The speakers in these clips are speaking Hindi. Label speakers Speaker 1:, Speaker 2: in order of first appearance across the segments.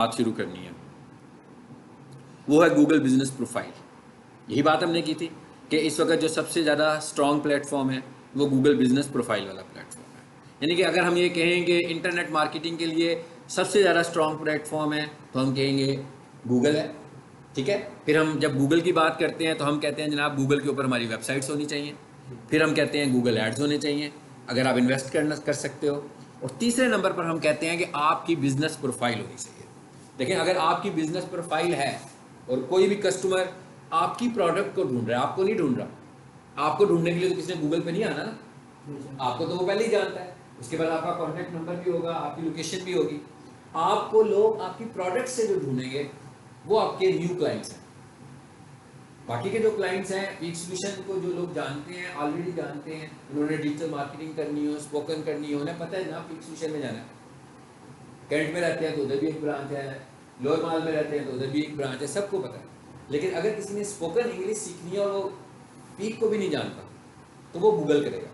Speaker 1: बात शुरू करनी है वो है गूगल बिजनेस प्रोफाइल। यही बात हमने की थी कि इस वक्त जो सबसे ज़्यादा स्ट्रॉन्ग प्लेटफॉर्म है वो गूगल बिजनेस प्रोफाइल वाला प्लेटफॉर्म है। यानी कि अगर हम ये कहें कि इंटरनेट मार्केटिंग के लिए सबसे ज़्यादा स्ट्रॉन्ग प्लेटफॉर्म है तो हम कहेंगे गूगल है। ठीक है, फिर हम जब गूगल की बात करते हैं तो हम कहते हैं जनाब गूगल के ऊपर हमारी वेबसाइट्स होनी चाहिए। फिर हम कहते हैं गूगल एड्स होने चाहिए अगर आप इन्वेस्ट कर सकते हो। और तीसरे नंबर पर हम कहते हैं कि आपकी बिजनेस प्रोफाइल होनी चाहिए। देखें, अगर आपकी बिजनेस प्रोफाइल है और कोई भी कस्टमर आपकी प्रोडक्ट को ढूंढ रहा है, आपको नहीं ढूंढ रहा, आपको ढूंढने के लिए तो किसी ने गूगल पे नहीं आना ना, आपको तो वो पहले ही जानता है। उसके बाद आपका कॉन्टैक्ट नंबर भी होगा, आपकी लोकेशन भी होगी। आपको लोग आपकी प्रोडक्ट से जो ढूंढेंगे वो आपके न्यू क्लाइंट्स हैं। बाकी के जो क्लाइंट्स हैं पीक सॉल्यूशन को जो लोग जानते हैं, ऑलरेडी जानते हैं, उन्होंने डिजिटल मार्केटिंग करनी हो, स्पोकन करनी हो, उन्हें पता है ना पीक सॉल्यूशन में जाना है। कैंट में रहते हैं तो उधर भी एक ब्रांच है, लोअर माल में रहते हैं तो उधर भी एक ब्रांच है, सबको पता है। लेकिन अगर किसी ने स्पोकन इंग्लिश सीखनी है और वो पीक को भी नहीं जानता तो वो गूगल करेगा।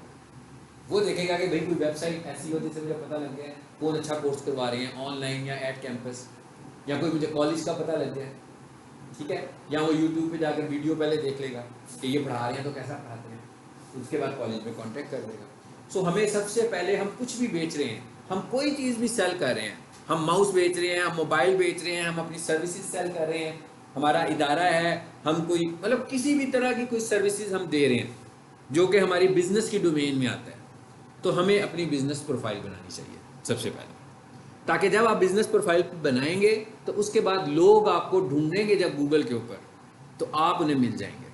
Speaker 1: वो देखेगा कि भाई कोई वेबसाइट ऐसी हो जिससे मुझे पता लग गया है कौन अच्छा कोर्स करवा रहे हैं ऑनलाइन या एट कैंपस, या कोई मुझे कॉलेज का पता लग गया है, ठीक है, या वो यूट्यूब पे जाकर वीडियो पहले देख लेगा कि ये पढ़ा रहे हैं तो कैसा पढ़ाते हैं, उसके बाद कॉलेज में कांटेक्ट कर लेगा। सो हमें सबसे पहले, हम कुछ भी बेच रहे हैं, हम कोई चीज़ भी सेल कर रहे हैं, हम माउस बेच रहे हैं, हम मोबाइल बेच रहे हैं, हम अपनी सर्विसेज सेल कर रहे हैं, हमारा इदारा है, हम कोई मतलब किसी भी तरह की कोई सर्विसेज हम दे रहे हैं जो कि हमारी बिजनेस की डोमेन में आता है, तो हमें अपनी बिजनेस प्रोफाइल बनानी चाहिए सबसे पहले, ताकि जब आप बिजनेस प्रोफाइल बनाएंगे तो उसके बाद लोग आपको ढूंढेंगे जब गूगल के ऊपर तो आप उन्हें मिल जाएंगे।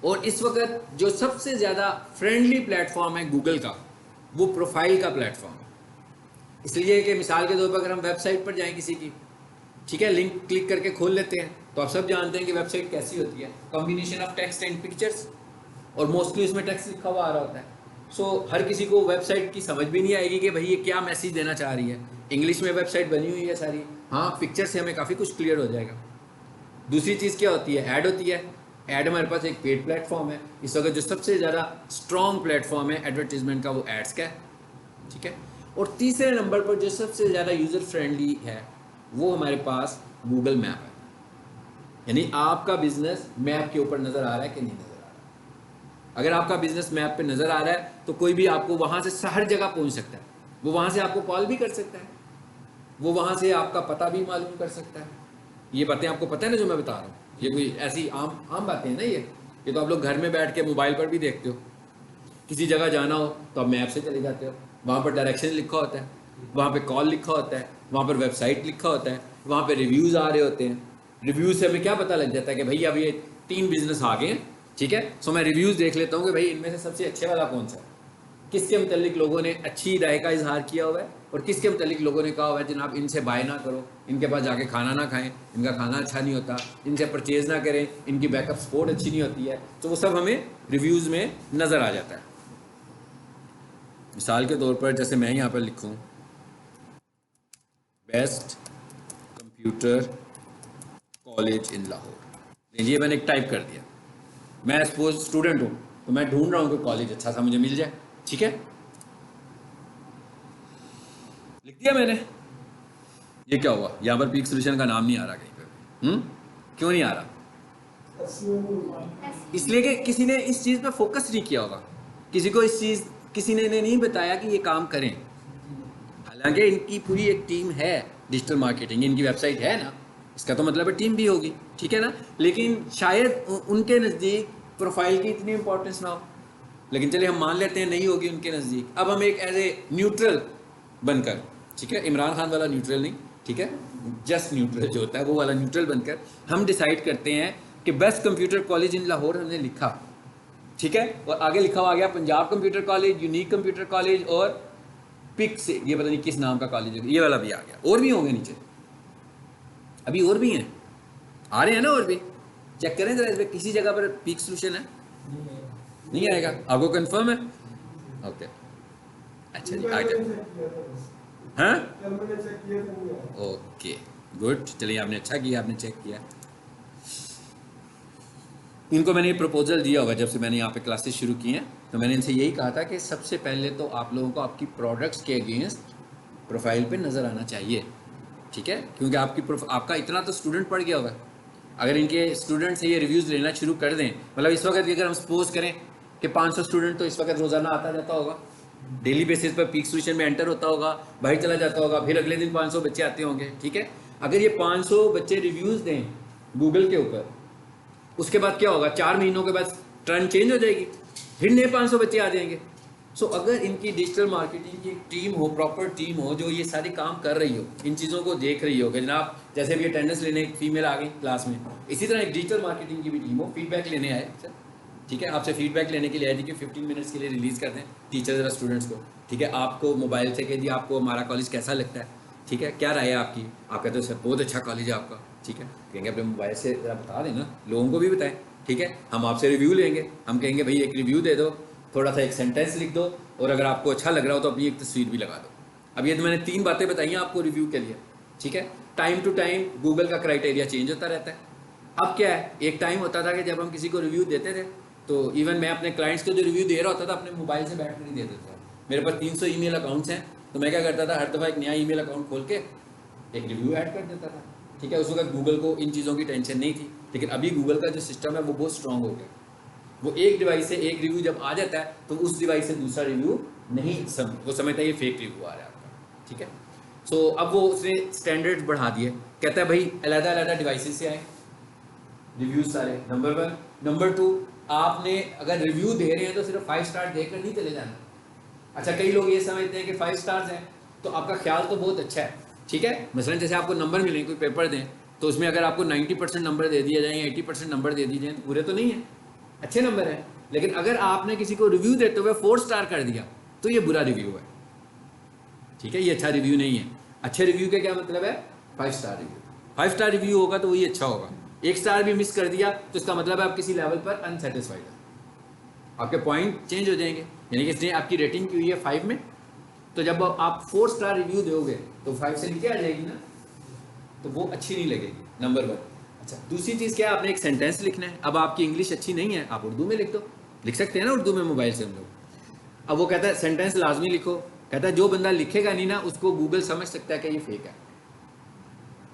Speaker 1: और इस वक्त जो सबसे ज़्यादा फ्रेंडली प्लेटफॉर्म है गूगल का वो प्रोफाइल का प्लेटफॉर्म है। इसलिए कि मिसाल के तौर पर अगर हम वेबसाइट पर जाएं किसी की, ठीक है, लिंक क्लिक करके खोल लेते हैं तो आप सब जानते हैं कि वेबसाइट कैसी होती है, combination of text and pictures, और मोस्टली उसमें टेक्स्ट लिखा हुआ आ रहा होता है। सो हर किसी को वेबसाइट की समझ भी नहीं आएगी कि भाई ये क्या मैसेज देना चाह रही है। इंग्लिश में वेबसाइट बनी हुई है सारी, हाँ पिक्चर से हमें काफ़ी कुछ क्लियर हो जाएगा। दूसरी चीज़ क्या होती है, ऐड होती है। ऐड हमारे पास एक पेड प्लेटफॉर्म है। इस वक्त जो सबसे ज़्यादा स्ट्रॉन्ग प्लेटफॉर्म है एडवर्टीजमेंट का वो एड्स का है, ठीक है। और तीसरे नंबर पर जो सबसे ज़्यादा यूज़र फ्रेंडली है वो हमारे पास गूगल मैप है। यानी आपका बिजनेस मैप के ऊपर नज़र आ रहा है कि नहीं नज़र आ रहा। अगर आपका बिजनेस मैप पे नज़र आ रहा है तो कोई भी आपको वहाँ से हर जगह पहुँच सकता है, वो वहाँ से आपको कॉल भी कर सकता है, वो वहाँ से आपका पता भी मालूम कर सकता है। ये बातें आपको पता है ना जो मैं बता रहा हूँ, ये कोई ऐसी आम बातें हैं ना, ये तो आप लोग घर में बैठ के मोबाइल पर भी देखते हो। किसी जगह जाना हो तो आप मैप से चले जाते हो, वहाँ पर डायरेक्शन लिखा होता है, वहाँ पे कॉल लिखा होता है, वहाँ पर वेबसाइट लिखा होता है, वहाँ पे रिव्यूज़ आ रहे होते हैं। रिव्यूज़ से हमें क्या पता लग जाता है कि भाई अब ये 3 बिजनेस आ गए हैं, ठीक है। सो मैं रिव्यूज़ देख लेता हूँ कि भाई इनमें से सबसे अच्छे वाला कौन सा है, किसके मतलब लोगों ने अच्छी राय का इजहार किया हुआ है और किसके मतलब लोगों ने कहा हुआ है जनाब इनसे बाय ना करो, इनके पास जाके खाना ना खाएं, इनका खाना अच्छा नहीं होता, इनसे परचेज़ ना करें, इनकी बैकअप सपोर्ट अच्छी नहीं होती है। तो वो सब हमें रिव्यूज़ में नज़र आ जाता है। मिसाल के तौर पर जैसे मैं यहाँ पर लिखूँ best computer college in Lahore, ये मैंने एक टाइप कर दिया। मैं सपोज स्टूडेंट हूँ तो मैं ढूंढ रहा हूँ कि कॉलेज अच्छा सा मुझे मिल जाए, ठीक है, लिख दिया मैंने। ये क्या हुआ, यहाँ पर पीक सॉल्यूशन का नाम नहीं आ रहा कहीं पे। क्यों नहीं आ रहा? इसलिए कि किसी ने इस चीज़ पे फोकस नहीं किया होगा, किसी ने नहीं बताया कि ये काम करें। हालांकि इनकी पूरी एक टीम है डिजिटल मार्केटिंग, इनकी वेबसाइट है ना, इसका तो मतलब है टीम भी होगी, ठीक है ना। लेकिन शायद उनके नज़दीक प्रोफाइल की इतनी इंपॉर्टेंस ना हो, लेकिन चलिए हम मान लेते हैं नहीं होगी उनके नज़दीक। अब हम एक एज ए न्यूट्रल बनकर, ठीक है, इमरान खान वाला न्यूट्रल नहीं, ठीक है, जस्ट न्यूट्रल जो होता है वो वाला न्यूट्रल बनकर हम डिसाइड करते हैं कि best computer college in Lahore हमने लिखा, ठीक है, और आगे लिखा हुआ आ गया Punjab computer college, unique computer college और पिक से ये पता नहीं किस नाम का कॉलेज है, ये वाला भी आ गया। और भी होंगे नीचे, अभी और भी हैं, आ रहे हैं ना, और भी चेक करें जरा इसमें किसी जगह पर पीक सॉल्यूशन है, नहीं आएगा, आपको कंफर्म है? ओके, अच्छा जी, आ गया। हाँ ओके गुड, चलिए आपने अच्छा किया, आपने चेक किया। इनको मैंने ये प्रपोजल दिया होगा जब से मैंने यहाँ पे क्लासेस शुरू की हैं, तो मैंने इनसे यही कहा था कि सबसे पहले तो आप लोगों को आपकी प्रोडक्ट्स के अगेंस्ट प्रोफाइल पे नज़र आना चाहिए, ठीक है, क्योंकि आपका इतना तो स्टूडेंट पढ़ गया होगा। अगर इनके स्टूडेंट से ये रिव्यूज़ लेना शुरू कर दें, मतलब इस वक्त अगर हम सपोज करें कि 500 स्टूडेंट तो इस वक्त रोज़ाना आता जाता होगा, डेली बेसिस पर पीक सॉल्यूशन में एंटर होता होगा, बाहर चला जाता होगा, फिर अगले दिन 500 बच्चे आते होंगे। ठीक है, अगर ये 500 बच्चे रिव्यूज़ दें गूगल के ऊपर, उसके बाद क्या होगा, 4 महीनों के बाद ट्रेंड चेंज हो जाएगी, फिर नए 500 बच्चे आ जाएंगे। सो अगर इनकी डिजिटल मार्केटिंग की टीम हो, प्रॉपर टीम हो जो ये सारे काम कर रही हो, इन चीज़ों को देख रही हो कि जनाब जैसे भी अटेंडेंस लेने एक फीमेल आ गई क्लास में, इसी तरह एक डिजिटल मार्केटिंग की भी टीम हो, फीडबैक लेने आए सर, ठीक है, आपसे फीडबैक लेने के लिए आए थी कि 15 मिनट्स के लिए रिलीज़ कर दें टीचर ज़रा स्टूडेंट्स को। ठीक है, आपको मोबाइल से कह दिया आपको हमारा कॉलेज कैसा लगता है, ठीक है, क्या राय है आपकी, आप कहते हो सर बहुत अच्छा कॉलेज है आपका, ठीक है, कहेंगे अपने मोबाइल से ज़रा बता देना, लोगों को भी बताएं। ठीक है, हम आपसे रिव्यू लेंगे, हम कहेंगे भाई एक रिव्यू दे दो, थोड़ा सा एक सेंटेंस लिख दो, और अगर आपको अच्छा लग रहा हो तो अपनी एक तस्वीर भी लगा दो। अब ये तो मैंने 3 बातें बताई हैं आपको रिव्यू के लिए। ठीक है, टाइम टू टाइम गूगल का क्राइटेरिया चेंज होता रहता है। अब क्या है, एक टाइम होता था कि जब हम किसी को रिव्यू देते थे तो इवन मैं अपने क्लाइंट्स को जो रिव्यू दे रहा होता था अपने मोबाइल से बैठ कर ही दे देता था। मेरे पास 300 ईमेल अकाउंट्स हैं, तो मैं क्या करता था, हर दफ़ा एक नया ईमेल अकाउंट खोल के एक रिव्यू ऐड कर देता था। ठीक है, उस वक्त गूगल को इन चीज़ों की टेंशन नहीं थी, लेकिन अभी गूगल का जो सिस्टम है वो बहुत स्ट्रांग हो गया। वो एक डिवाइस से एक रिव्यू जब आ जाता है तो उस डिवाइस से दूसरा रिव्यू नहीं वो समझता है ये फेक रिव्यू आ रहा है आपका। ठीक है, सो अब वो उसने स्टैंडर्ड्स बढ़ा दिए, कहता है भाई अलग-अलग डिवाइसेस से आए रिव्यूज सारे, नंबर 1। नंबर 2, आपने अगर रिव्यू दे रहे हैं तो सिर्फ 5 स्टार देकर नहीं चले जाना। अच्छा, कई लोग ये समझते हैं कि 5 स्टार्स हैं तो आपका ख्याल तो बहुत अच्छा है। ठीक है, मसलन जैसे आपको नंबर मिले, कोई पेपर दें तो उसमें अगर आपको 90% नंबर दे दिया जाए या 80% नंबर दे दिए जाए तो बुरे तो नहीं है, अच्छे नंबर है। लेकिन अगर आपने किसी को रिव्यू देते हुए 4 स्टार कर दिया तो ये बुरा रिव्यू है। ठीक है, ये अच्छा रिव्यू नहीं है। अच्छे रिव्यू का क्या मतलब है, 5 स्टार रिव्यू। 5 स्टार रिव्यू होगा तो वही अच्छा होगा। 1 स्टार भी मिस कर दिया तो इसका मतलब है आप किसी लेवल पर अनसेटिस्फाइड है, आपके पॉइंट चेंज हो जाएंगे। यानी कि इसने आपकी रेटिंग की हुई है 5 में, तो जब आप 4 स्टार रिव्यू दोगे तो 5 से नीचे आ जाएगी ना, तो वो अच्छी नहीं लगेगी, नंबर 1। अच्छा, दूसरी चीज़ क्या है, आपने एक सेंटेंस लिखना है। अब आपकी इंग्लिश अच्छी नहीं है, आप उर्दू में लिख दो, लिख सकते हैं ना उर्दू में मोबाइल से हम लोग। अब वो कहता है सेंटेंस लाजमी लिखो, कहता है जो बंदा लिखेगा नहीं ना उसको गूगल समझ सकता है कि ये फेक है।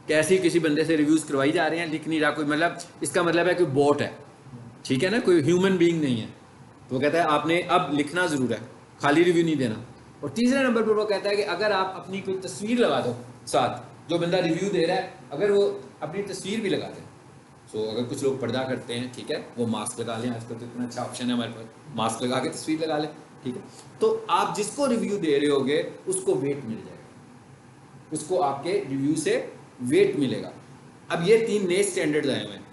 Speaker 1: कैसे किसी बंदे से रिव्यूज़ करवाई जा रहे हैं, लिख नहीं रहा कोई, मतलब इसका मतलब है कोई बॉट है, ठीक है ना, कोई ह्यूमन बीइंग नहीं है। तो वो कहता है आपने अब लिखना ज़रूर है, खाली रिव्यू नहीं देना। और तीसरे नंबर पर वो कहता है कि अगर आप अपनी कोई तस्वीर लगा दो साथ, जो बंदा रिव्यू दे रहा है अगर वो अपनी तस्वीर भी लगा दे, सो अगर कुछ लोग पर्दा करते हैं, ठीक है, वो मास्क लगा लें, आजकल तो इतना अच्छा ऑप्शन है हमारे पास, मास्क लगा के तस्वीर लगा लें, ठीक है, तो आप जिसको रिव्यू दे रहे होगे उसको वेट मिल जाएगा, उसको आपके रिव्यू से वेट मिलेगा। अब ये 3 नए स्टैंडर्ड्स आए हुए हैं।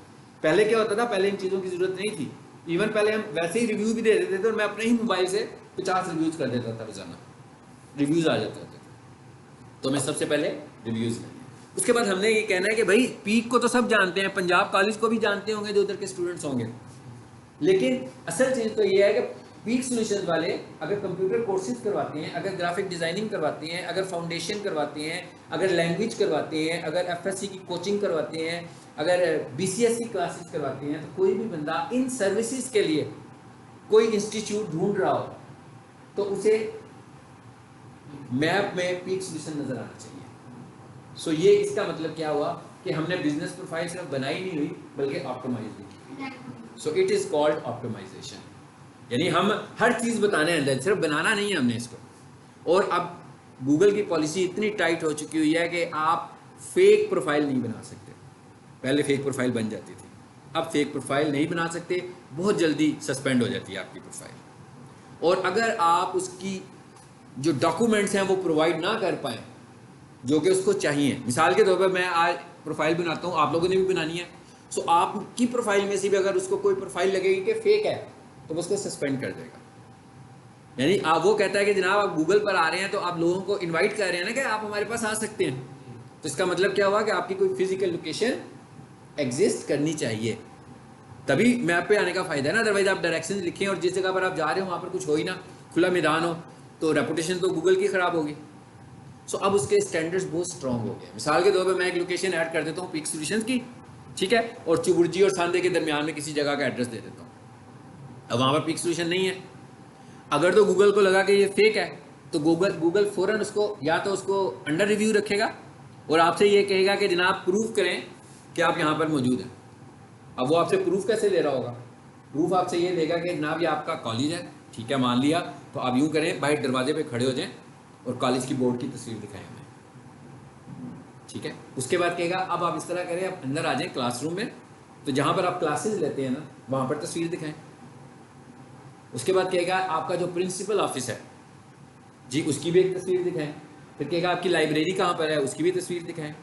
Speaker 1: पहले क्या होता था, पहले इन चीज़ों की ज़रूरत नहीं थी, इवन पहले हम वैसे ही रिव्यू भी दे देते थे और मैं अपने ही मोबाइल से 50 रिव्यूज़ कर देता था, रोजाना रिव्यूज़ आ जाते थे, तो मैं सबसे पहले रिव्यूज़। उसके बाद हमने ये कहना है कि भाई पीक को तो सब जानते हैं, पंजाब कॉलेज को भी जानते होंगे जो उधर के स्टूडेंट्स होंगे, लेकिन असल चीज़ तो ये है कि पीक सॉल्यूशंस वाले अगर कंप्यूटर कोर्सेज करवाते हैं, अगर ग्राफिक डिज़ाइनिंग करवाते हैं, अगर फाउंडेशन करवाते हैं, अगर लैंग्वेज करवाते हैं, अगर एफएससी की कोचिंग करवाते हैं, अगर बीसीएस की क्लासेस करवाते हैं, तो कोई भी बंदा इन सर्विसेज के लिए कोई इंस्टीट्यूट ढूंढ रहा हो तो उसे मैप में पीक सॉल्यूशन नज़र आना चाहिए। सो ये इसका मतलब क्या हुआ कि हमने बिजनेस प्रोफाइल सिर्फ बनाई नहीं हुई बल्कि ऑप्टिमाइज भी। So it is called optimization, यानी हम हर चीज़ बताने हैं अंदर, सिर्फ बनाना नहीं है हमने इसको। और अब गूगल की पॉलिसी इतनी टाइट हो चुकी हुई है कि आप फेक प्रोफाइल नहीं बना सकते। पहले फेक प्रोफाइल बन जाती थी, अब फेक प्रोफाइल नहीं बना सकते, बहुत जल्दी सस्पेंड हो जाती है आपकी प्रोफाइल। और अगर आप उसकी जो डॉक्यूमेंट्स हैं वो प्रोवाइड ना कर पाएँ जो कि उसको चाहिए, मिसाल के तौर पर मैं आज प्रोफाइल बनाता हूँ, आप लोगों ने भी बनानी है, सो आपकी प्रोफाइल में से भी अगर उसको कोई प्रोफाइल लगेगी कि फेक है तो वो उसको सस्पेंड कर देगा। यानी आप, वो कहता है कि जनाब आप गूगल पर आ रहे हैं तो आप लोगों को इनवाइट कर रहे हैं ना कि आप हमारे पास आ सकते हैं, तो इसका मतलब क्या हुआ कि आपकी कोई फिजिकल लोकेशन एग्जिस्ट करनी चाहिए, तभी मैप पे आने का फ़ायदा है ना। अदरवाइज आप डायरेक्शन लिखें और जिस जगह पर आप जा रहे हो वहाँ पर कुछ हो ही ना, खुला मैदान हो, तो रेपुटेशन तो गूगल की ख़राब होगी। सो अब उसके स्टैंडर्ड्स बहुत स्ट्रॉन्ग हो गए। मिसाल के तौर पर मैं एक लोकेशन ऐड कर देता हूँ पीक सॉल्यूशंस की, ठीक है, और चुबुर्जी और सांदे के दरमियान में किसी जगह का एड्रेस दे देता हूँ, अब वहाँ पर पीक सॉल्यूशन नहीं है। अगर तो गूगल को लगा कि ये फेक है तो गूगल फ़ौरन उसको या तो उसको अंडर रिव्यू रखेगा और आपसे ये कहेगा कि जनाब प्रूफ करें कि आप यहाँ पर मौजूद हैं। अब वो आपसे प्रूफ कैसे ले रहा होगा? प्रूफ आपसे ये देगा कि जनाब ये आपका कॉलेज है, ठीक है, मान लिया, तो आप यूँ करें, बाहर दरवाजे पे खड़े हो जाएं और कॉलेज की बोर्ड की तस्वीर दिखाएं हमें, ठीक है। उसके बाद कहेगा अब आप इस तरह करें, आप अंदर आ जाएं क्लासरूम में, तो जहाँ पर आप क्लासेस लेते हैं ना वहाँ पर तस्वीर दिखाएं। उसके बाद कहेगा आपका जो प्रिंसिपल ऑफिस है जी उसकी भी एक तस्वीर दिखाएं। फिर कहेगा आपकी लाइब्रेरी कहाँ पर है, उसकी भी तस्वीर दिखाएं।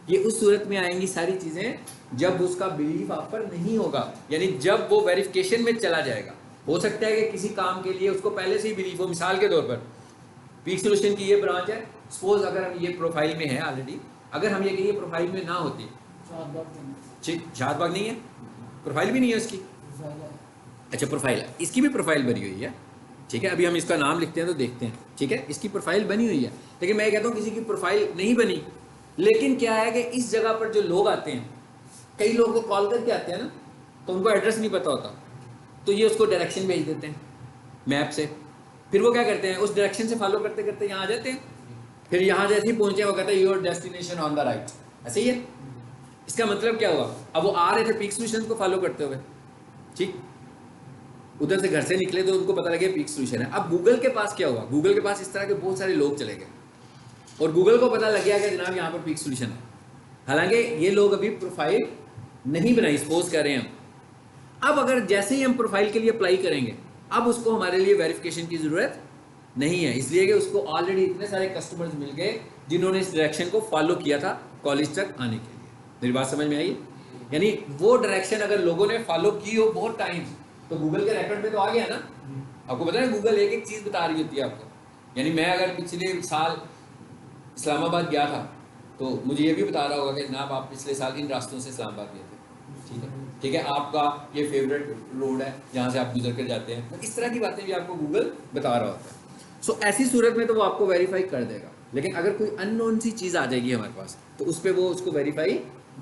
Speaker 1: ये उस सूरत में आएंगी सारी चीज़ें जब उसका बिलीफ आप पर नहीं होगा, यानी जब वो वेरिफिकेशन में चला जाएगा। हो सकता है कि किसी काम के लिए उसको पहले से ही बिलीफ हो। मिसाल के तौर पर पीक सोल्यूशन की ये ब्रांच है, सपोज अगर हम ये प्रोफाइल में है ऑलरेडी, अगर हम ये कहिए प्रोफाइल में ना होती, ठीक, शाहबाग नहीं है, प्रोफाइल भी नहीं है उसकी, अच्छा प्रोफाइल है, इसकी भी प्रोफाइल बनी हुई है, ठीक है। अभी हम इसका नाम लिखते हैं तो देखते हैं, ठीक है, इसकी प्रोफाइल बनी हुई है। लेकिन मैं कहता हूँ किसी की प्रोफाइल नहीं बनी, लेकिन क्या है कि इस जगह पर जो लोग आते हैं, कई लोगों को कॉल करके आते हैं ना, तो उनको एड्रेस नहीं पता होता, तो ये उसको डायरेक्शन भेज देते हैं मैप से। फिर वो क्या करते हैं, उस डायरेक्शन से फॉलो करते करते यहाँ आ जाते हैं। फिर यहाँ जैसे ही पहुँचे वो कहता है your destination on the right, ऐसे ही है। इसका मतलब क्या हुआ, अब वो आ रहे थे पीक सोल्यूशन को फॉलो करते हुए, ठीक, उधर से घर से निकले तो उनको पता लगे पीक सोल्यूशन है। अब गूगल के पास क्या हुआ, गूगल के पास इस तरह के बहुत सारे लोग चले गए और गूगल को पता लग गया कि जनाब यहाँ पर पीक सोल्यूशन है। हालांकि ये लोग अभी प्रोफाइल नहीं बनाई, सपोज कर रहे हैं हम। अब अगर जैसे ही हम प्रोफाइल के लिए अप्लाई करेंगे, अब उसको हमारे लिए वेरिफिकेशन की ज़रूरत नहीं है, इसलिए कि उसको ऑलरेडी इतने सारे कस्टमर्स मिल गए जिन्होंने इस डायरेक्शन को फॉलो किया था कॉलेज तक आने के लिए। मेरी बात समझ में आई? यानी वो डायरेक्शन अगर लोगों ने फॉलो की हो बहुत टाइम, तो गूगल के रिकॉर्ड में तो आ गया ना। आपको पता है गूगल एक एक चीज़ बता रही होती है आपको। यानी मैं अगर पिछले साल इस्लामाबाद गया था तो मुझे ये भी बता रहा होगा कि जनाब आप पिछले साल इन रास्तों से इस्लामाबाद गए थे, ठीक है, ठीक है, आपका ये फेवरेट रोड है जहाँ से आप गुजर कर जाते हैं। तो इस तरह की बातें भी आपको गूगल बता रहा होता है। सो ऐसी सूरत में तो वो आपको वेरीफाई कर देगा। लेकिन अगर कोई अननोन सी चीज़ आ जाएगी हमारे पास, तो उस पर वो उसको वेरीफाई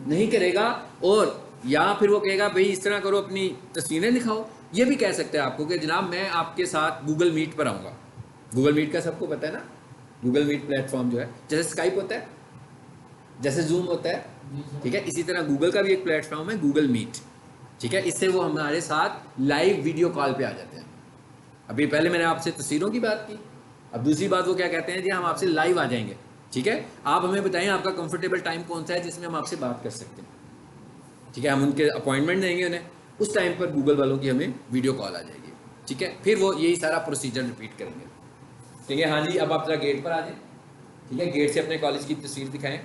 Speaker 1: नहीं करेगा, और या फिर वो कहेगा भाई इस तरह करो, अपनी तस्वीरें दिखाओ। ये भी कह सकते हैं आपको कि जनाब मैं आपके साथ गूगल मीट पर आऊँगा। गूगल मीट का सबको पता है ना, गूगल मीट प्लेटफॉर्म जो है, जैसे स्काइप होता है, जैसे जूम होता है, ठीक है, इसी तरह गूगल का भी एक प्लेटफॉर्म है गूगल मीट, ठीक है। इससे वो हमारे साथ लाइव वीडियो कॉल पे आ जाते हैं। अभी पहले मैंने आपसे तस्वीरों की बात की, अब दूसरी बात वो क्या कहते हैं जी हम आपसे लाइव आ जाएंगे, ठीक है, आप हमें बताएं आपका कंफर्टेबल टाइम कौन सा है जिसमें हम आपसे बात कर सकते हैं, ठीक है। हम उनके अपॉइंटमेंट देंगे उन्हें, उस टाइम पर गूगल वालों की हमें वीडियो कॉल आ जाएगी, ठीक है। फिर वो यही सारा प्रोसीजर रिपीट करेंगे, ठीक है। हाँ जी, अब आप जरा गेट पर आ जाएं, ठीक है, गेट से अपने कॉलेज की तस्वीर दिखाएं,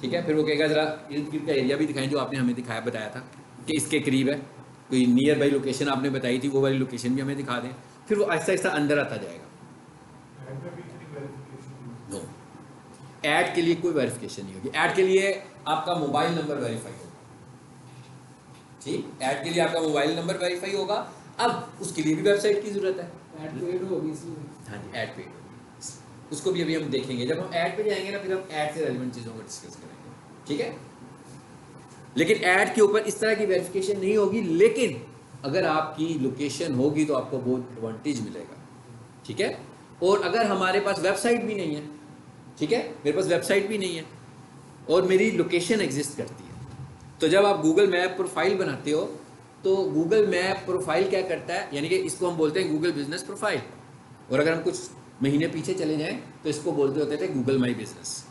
Speaker 1: ठीक है। फिर वो कहेगा जरा इर्द गिर्द का एरिया भी दिखाएं जो आपने हमें दिखाया, बताया था कि इसके करीब है, कोई नियर बाई लोकेशन आपने बताई थी वो वाली लोकेशन भी हमें दिखा दें। फिर वो आहिस्ता आहिस्ता अंदर आता जाएगा। नो, ऐड के लिए कोई वेरिफिकेशन नहीं होगी। ऐड के लिए आपका मोबाइल नंबर वेरीफाई होगा, ठीक, ऐड के लिए आपका मोबाइल नंबर वेरीफाई होगा। अब उसके लिए भी वेबसाइट की जरूरत है, ऐड पेड होगी, हाँ जी, ऐड पेड होगी, उसको भी अभी हम देखेंगे। जब हम ऐड पे जाएंगे ना, फिर हम ऐड से रेलेवेंट चीज़ों को डिस्कस करेंगे, ठीक है। लेकिन ऐड के ऊपर इस तरह की वेरिफिकेशन नहीं होगी, लेकिन अगर आपकी लोकेशन होगी तो आपको बहुत एडवांटेज मिलेगा, ठीक है। और अगर हमारे पास वेबसाइट भी नहीं है, ठीक है, मेरे पास वेबसाइट भी नहीं है और मेरी लोकेशन एग्जिस्ट करती है, तो जब आप गूगल मैप प्रोफाइल बनाते हो तो गूगल मैप प्रोफाइल क्या करता है, यानी कि इसको हम बोलते हैं गूगल बिजनेस प्रोफाइल। और अगर हम कुछ महीने पीछे चले जाएं तो इसको बोलते होते थे गूगल माई बिजनेस,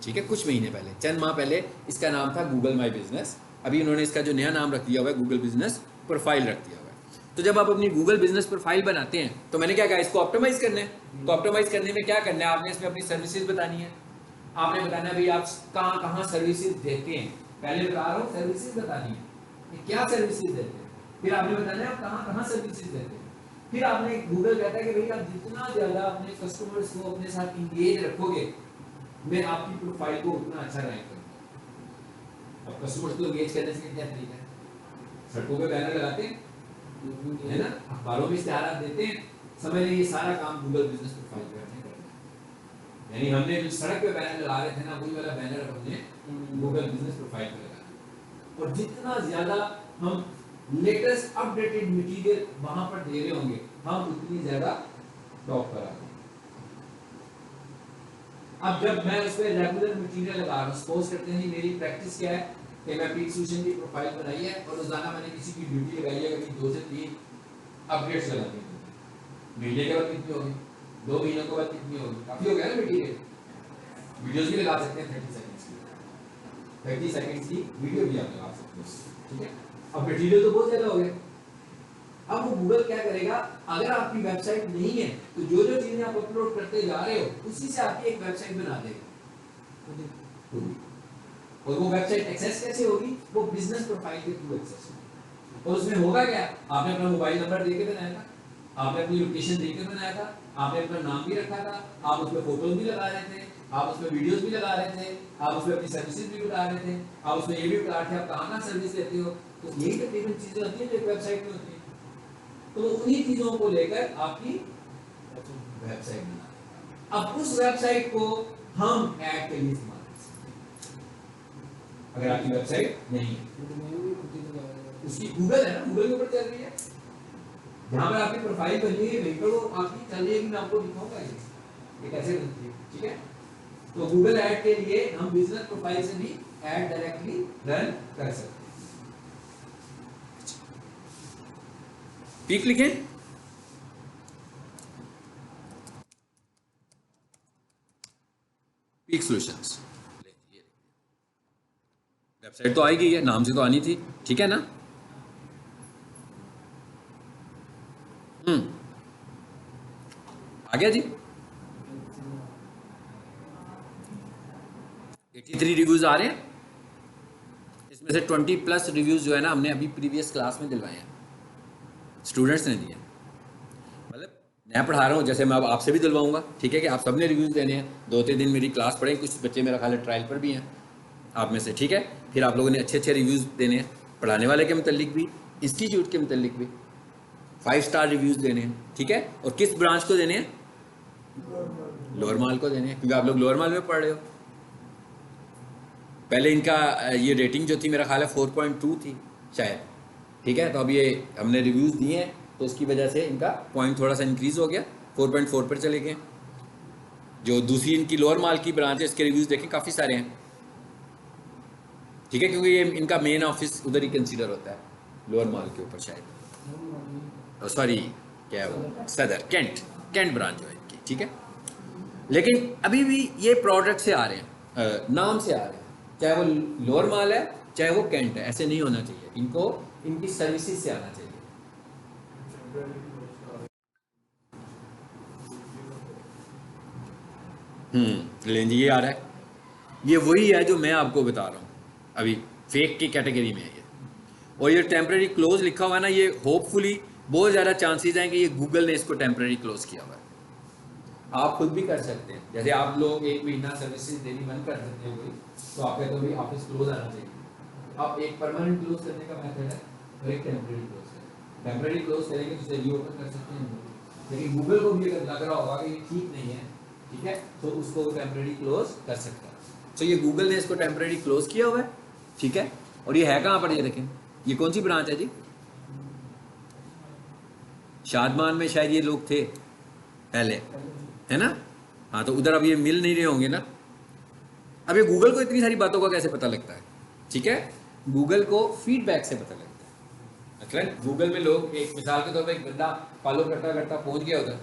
Speaker 1: ठीक है। कुछ महीने पहले, चंद माह पहले इसका नाम था गूगल माई बिजनेस। अभी उन्होंने इसका जो नया नाम रख दिया हुआ है गूगल बिजनेस प्रोफाइल रख दिया हुआ है। तो जब आप अपनी गूगल बिजनेस प्रोफाइल बनाते हैं तो मैंने क्या कहा, इसको ऑप्टिमाइज करना है। तो ऑप्टिमाइज करने में क्या करना है, आपने इसमें अपनी सर्विसेज बतानी है। आपने बताना है भाई आप कहाँ कहाँ सर्विसेज देते हैं, पहले बता रहा हूँ सर्विसेज बतानी है कि क्या सर्विसेज देते हैं। फिर आपने बताना है आप कहाँ कहाँ सर्विसेज देते हैं। फिर आपने, गूगल कहता है कि भाई आप जितना ज़्यादा अपने कस्टमर्स को अपने साथ इंगेज रखोगे, मैं आपकी प्रोफाइल को उतना अच्छा रैंक करूँगा। अब कस्टमर्स को इंगेज करने से क्या तरीका है, सड़कों पे बैनर लगाते हैं, है ना, अखबारों में इश्तिहार देते हैं, समझ लीजिए ये सारा काम गूगल बिजनेस प्रोफाइल पे हमने करना है। यानी हमने जो सड़क पे बैनर लगा रहे थे ना, वही वाला बैनर हमने गूगल बिजनेस प्रोफाइल पे लगाना। और जितना ज़्यादा हम लेटेस्ट अपडेटेड मटेरियल वहां पर दे रहे होंगे, हम उतनी ज्यादा टॉप पर आएंगे। अब जब मैं उस पर रेगुलर मटेरियल लगा रहा हूँ, सपोज करते हैं मेरी प्रैक्टिस क्या है कि मैं पीक सोल्यूशन की प्रोफाइल बनाई है और रोजाना मैंने किसी की ड्यूटी लगाई है, कभी 2 से 3 अपडेट्स लगानी है। महीने के बाद कितनी होगी, 2 महीनों के बाद कितनी होगी, काफी हो गया ना मटेरियल। वीडियोस भी लगा सकते हैं 30 सेकंड्स की, 30 सेकंड्स की वीडियो भी आप लगा सकते हो, ठीक है। अब मटेरियल तो बहुत ज्यादा हो गया। अब वो गूगल क्या करेगा, अगर आपकी वेबसाइट नहीं है तो जो जो चीजें आप अपलोड करते जा रहे हो उसी से आपकी एक वेबसाइट बना देगा। और वो वेबसाइट एक्सेस कैसे होगी, वो बिजनेस प्रोफाइल के थ्रू एक्सेस होगी। और उसमें होगा क्या, आपने अपना मोबाइल नंबर देके बनाया था, आपने अपनी लोकेशन देके बनाया था, आपने अपना नाम भी रखा था, आप उसमें फोटोज भी लगा रहे थे, आप उसमें वीडियोस भी लगा रहे थे, आप उसमें अपनी सर्विसेज भी बता रहे थे, आप उसमें ये भी बता रहे थे आप कहाँ सर्विस देते हो। तो यही तकरीबन चीजें होती है जो एक वेबसाइट में होती है। तो उन्हीं चीजों को लेकर आपकी वेबसाइट बना। अब उस वेबसाइट को हम ऐड के लिए इस्तेमाल कर सकते हैं। अगर आपकी वेबसाइट नहीं है, उसकी गूगल है ना, गूगल के ऊपर चल रही है, जहां पर आपकी प्रोफाइल बनी है वहीं पर वो आपकी चल रही है। मैं आपको दिखाऊंगा ये कैसे बनती है, ठीक है। तो गूगल ऐड के लिए हम बिजनेस प्रोफाइल से भी ऐड डायरेक्टली रन कर सकते हैं। पीक लिखें, पीक सॉल्यूशंस। वेबसाइट तो आई गई है, नाम से तो आनी थी, ठीक है ना। आ गया जी। 83 रिव्यूज आ रहे हैं, इसमें से 20+ रिव्यूज जो है ना हमने अभी प्रीवियस क्लास में दिलवाए हैं, स्टूडेंट्स ने दिए। मतलब मैं पढ़ा रहा हूँ, जैसे मैं अब आपसे भी दिलवाऊंगा, ठीक है, कि आप सबने रिव्यूज देने हैं। 2-3 दिन मेरी क्लास पढ़ें, कुछ बच्चे मेरा ख्याल है ट्रायल पर भी हैं आप में से, ठीक है। फिर आप लोगों ने अच्छे अच्छे रिव्यूज़ देने हैं, पढ़ाने वाले के मतलब भी, इंस्टीट्यूट के मतलब भी 5 स्टार रिव्यूज़ देने हैं, ठीक है। और किस ब्रांच को देने हैं, लोअर माल को देने हैं, क्योंकि आप लोग लोअर माल में पढ़ रहे हो। पहले इनका ये रेटिंग जो थी मेरा ख्याल है 4.2 थी शायद, ठीक है। तो अब ये हमने रिव्यूज़ दिए हैं तो उसकी वजह से इनका पॉइंट थोड़ा सा इंक्रीज़ हो गया, 4.4 पर चले गए। जो दूसरी इनकी लोअर माल की ब्रांच है, इसके रिव्यूज़ देखें काफ़ी सारे हैं, ठीक है, क्योंकि ये इनका मेन ऑफिस उधर ही कंसीडर होता है, लोअर माल के ऊपर शायद, सॉरी क्या है वो, सदर कैंट ब्रांच जो है इनकी, ठीक है। लेकिन अभी भी ये प्रोडक्ट से आ रहे हैं, नाम से आ रहे हैं, चाहे वो लोअर माल है चाहे वो कैंट है, ऐसे नहीं होना चाहिए। इनको इनकी सर्विसेज से आना चाहिए। लेकिन ये आ रहा है, ये वही है जो मैं आपको बता रहा हूँ अभी, फेक की कैटेगरी में है ये। और ये टेम्प्रेरी क्लोज लिखा हुआ है ना, ये होपफुली बहुत ज़्यादा चांसेस हैं कि ये गूगल ने इसको टेम्प्रेरी क्लोज किया हुआ है। आप खुद भी कर सकते हैं, जैसे आप लोग 1 महीना सर्विसेज देनी बंद कर देते हो कोई, तो आप कहते हो भाई ऑफिस क्लोज आना चाहिए। आप एक परमानेंट क्लोज करने का मेथड है और एक टेम्प्रेरी क्लोज है। टेम्प्रेरी क्लोज करेंगे तो री ओपन कर सकते हैं, लेकिन गूगल को भी अगर लग रहा होगा कि ये ठीक नहीं है, ठीक है, तो उसको टेम्प्रेरी क्लोज कर सकता है। तो ये गूगल ने इसको टेम्प्रेरी क्लोज किया हुआ है, ठीक है। और ये है कहाँ पर, ये देखें, ये कौन सी ब्रांच है जी, शादमान में शायद ये लोग थे पहले, है ना। हाँ, तो उधर अब ये मिल नहीं रहे होंगे ना। अब ये गूगल को इतनी सारी बातों का कैसे पता लगता है, ठीक है, गूगल को फीडबैक से पता लगता है। मतलब गूगल में लोग, एक मिसाल के तौर पर एक बंदा फॉलो करता करता पहुंच गया उधर,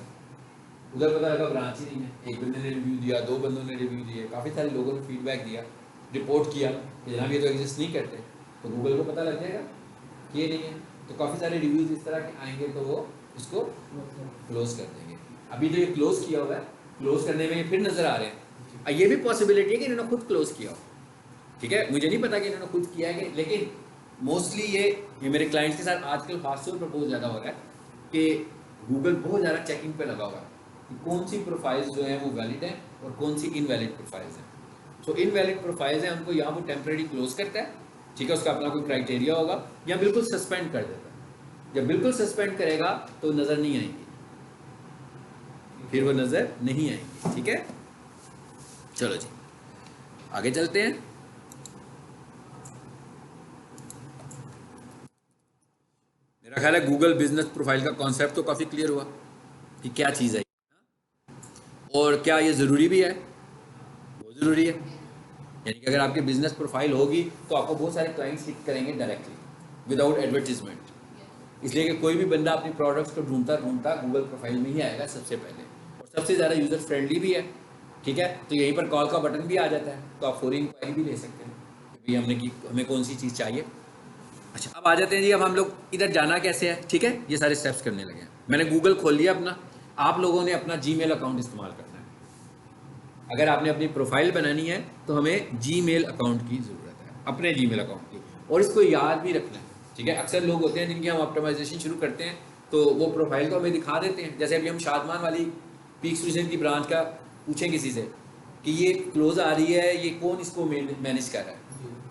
Speaker 1: उधर पता लगा ब्रांच ही नहीं है, एक बंदे ने रिव्यू दिया, 2 बंदों ने रिव्यू दिए, काफ़ी सारे लोगों ने फीडबैक दिया, रिपोर्ट किया कि जनाब ये तो एग्जिस्ट नहीं करते, तो गूगल को पता लग जाएगा कि ये नहीं है। तो काफ़ी सारे रिव्यूज़ इस तरह के आएंगे तो वो इसको क्लोज कर देंगे। अभी जो ये क्लोज किया हुआ है, क्लोज करने में फिर नज़र आ रहे हैं। ये भी पॉसिबिलिटी है कि इन्होंने खुद क्लोज किया हो, ठीक है, मुझे नहीं पता कि इन्होंने खुद किया है कि, लेकिन मोस्टली ये मेरे क्लाइंट्स के साथ आजकल खासतौर पर बहुत ज़्यादा हो रहा है कि गूगल बहुत ज़्यादा चेकिंग पे लगा हुआ है कि कौन सी प्रोफाइल्स जो है वो वैलिड है और कौन सी इनवैलिड प्रोफाइल्स हैं। तो इनवैलिड प्रोफाइल्स हैं उनको यहाँ वो टेम्प्रेरी क्लोज करता है, ठीक है, उसका अपना कोई क्राइटेरिया होगा, या बिल्कुल सस्पेंड कर देता है। जब बिल्कुल सस्पेंड करेगा तो नज़र नहीं आएंगी, फिर वो नज़र नहीं आएंगी, ठीक है। चलो जी आगे चलते हैं। मेरा ख्याल है गूगल बिजनेस प्रोफाइल का कॉन्सेप्ट तो काफ़ी क्लियर हुआ कि क्या चीज़ है और क्या ये ज़रूरी भी है। ज़रूरी है। यानी कि अगर आपकी बिजनेस प्रोफाइल होगी तो आपको बहुत सारे क्लाइंट्स हिट करेंगे डायरेक्टली विदाउट एडवर्टीजमेंट। इसलिए कि कोई भी बंदा अपनी प्रोडक्ट्स को ढूंढता ढूंढता गूगल प्रोफाइल में ही आएगा सबसे पहले, और सबसे ज़्यादा यूज़र फ्रेंडली भी है। ठीक है, तो यहीं पर कॉल का बटन भी आ जाता है, तो आप फौरी इंक्वायरी भी ले सकते हैं कि भाई हमें कौन सी चीज़ चाहिए। अच्छा, अब आ जाते हैं जी, अब हम लोग इधर जाना कैसे है। ठीक है, ये सारे स्टेप्स करने लगे हैं। मैंने गूगल खोल लिया अपना, आप लोगों ने अपना जीमेल अकाउंट इस्तेमाल करना है। अगर आपने अपनी प्रोफाइल बनानी है तो हमें जीमेल अकाउंट की ज़रूरत है, अपने जीमेल अकाउंट की, और इसको याद भी रखना है। ठीक है, अक्सर लोग होते हैं जिनकी हम ऑप्टिमाइजेशन शुरू करते हैं तो वो प्रोफाइल तो हमें दिखा देते हैं। जैसे अभी हम शादमान वाली पीक्स विजन की ब्रांच का पूछें किसी से कि ये क्लोज आ रही है, ये कौन इसको मैनेज कर रहा है,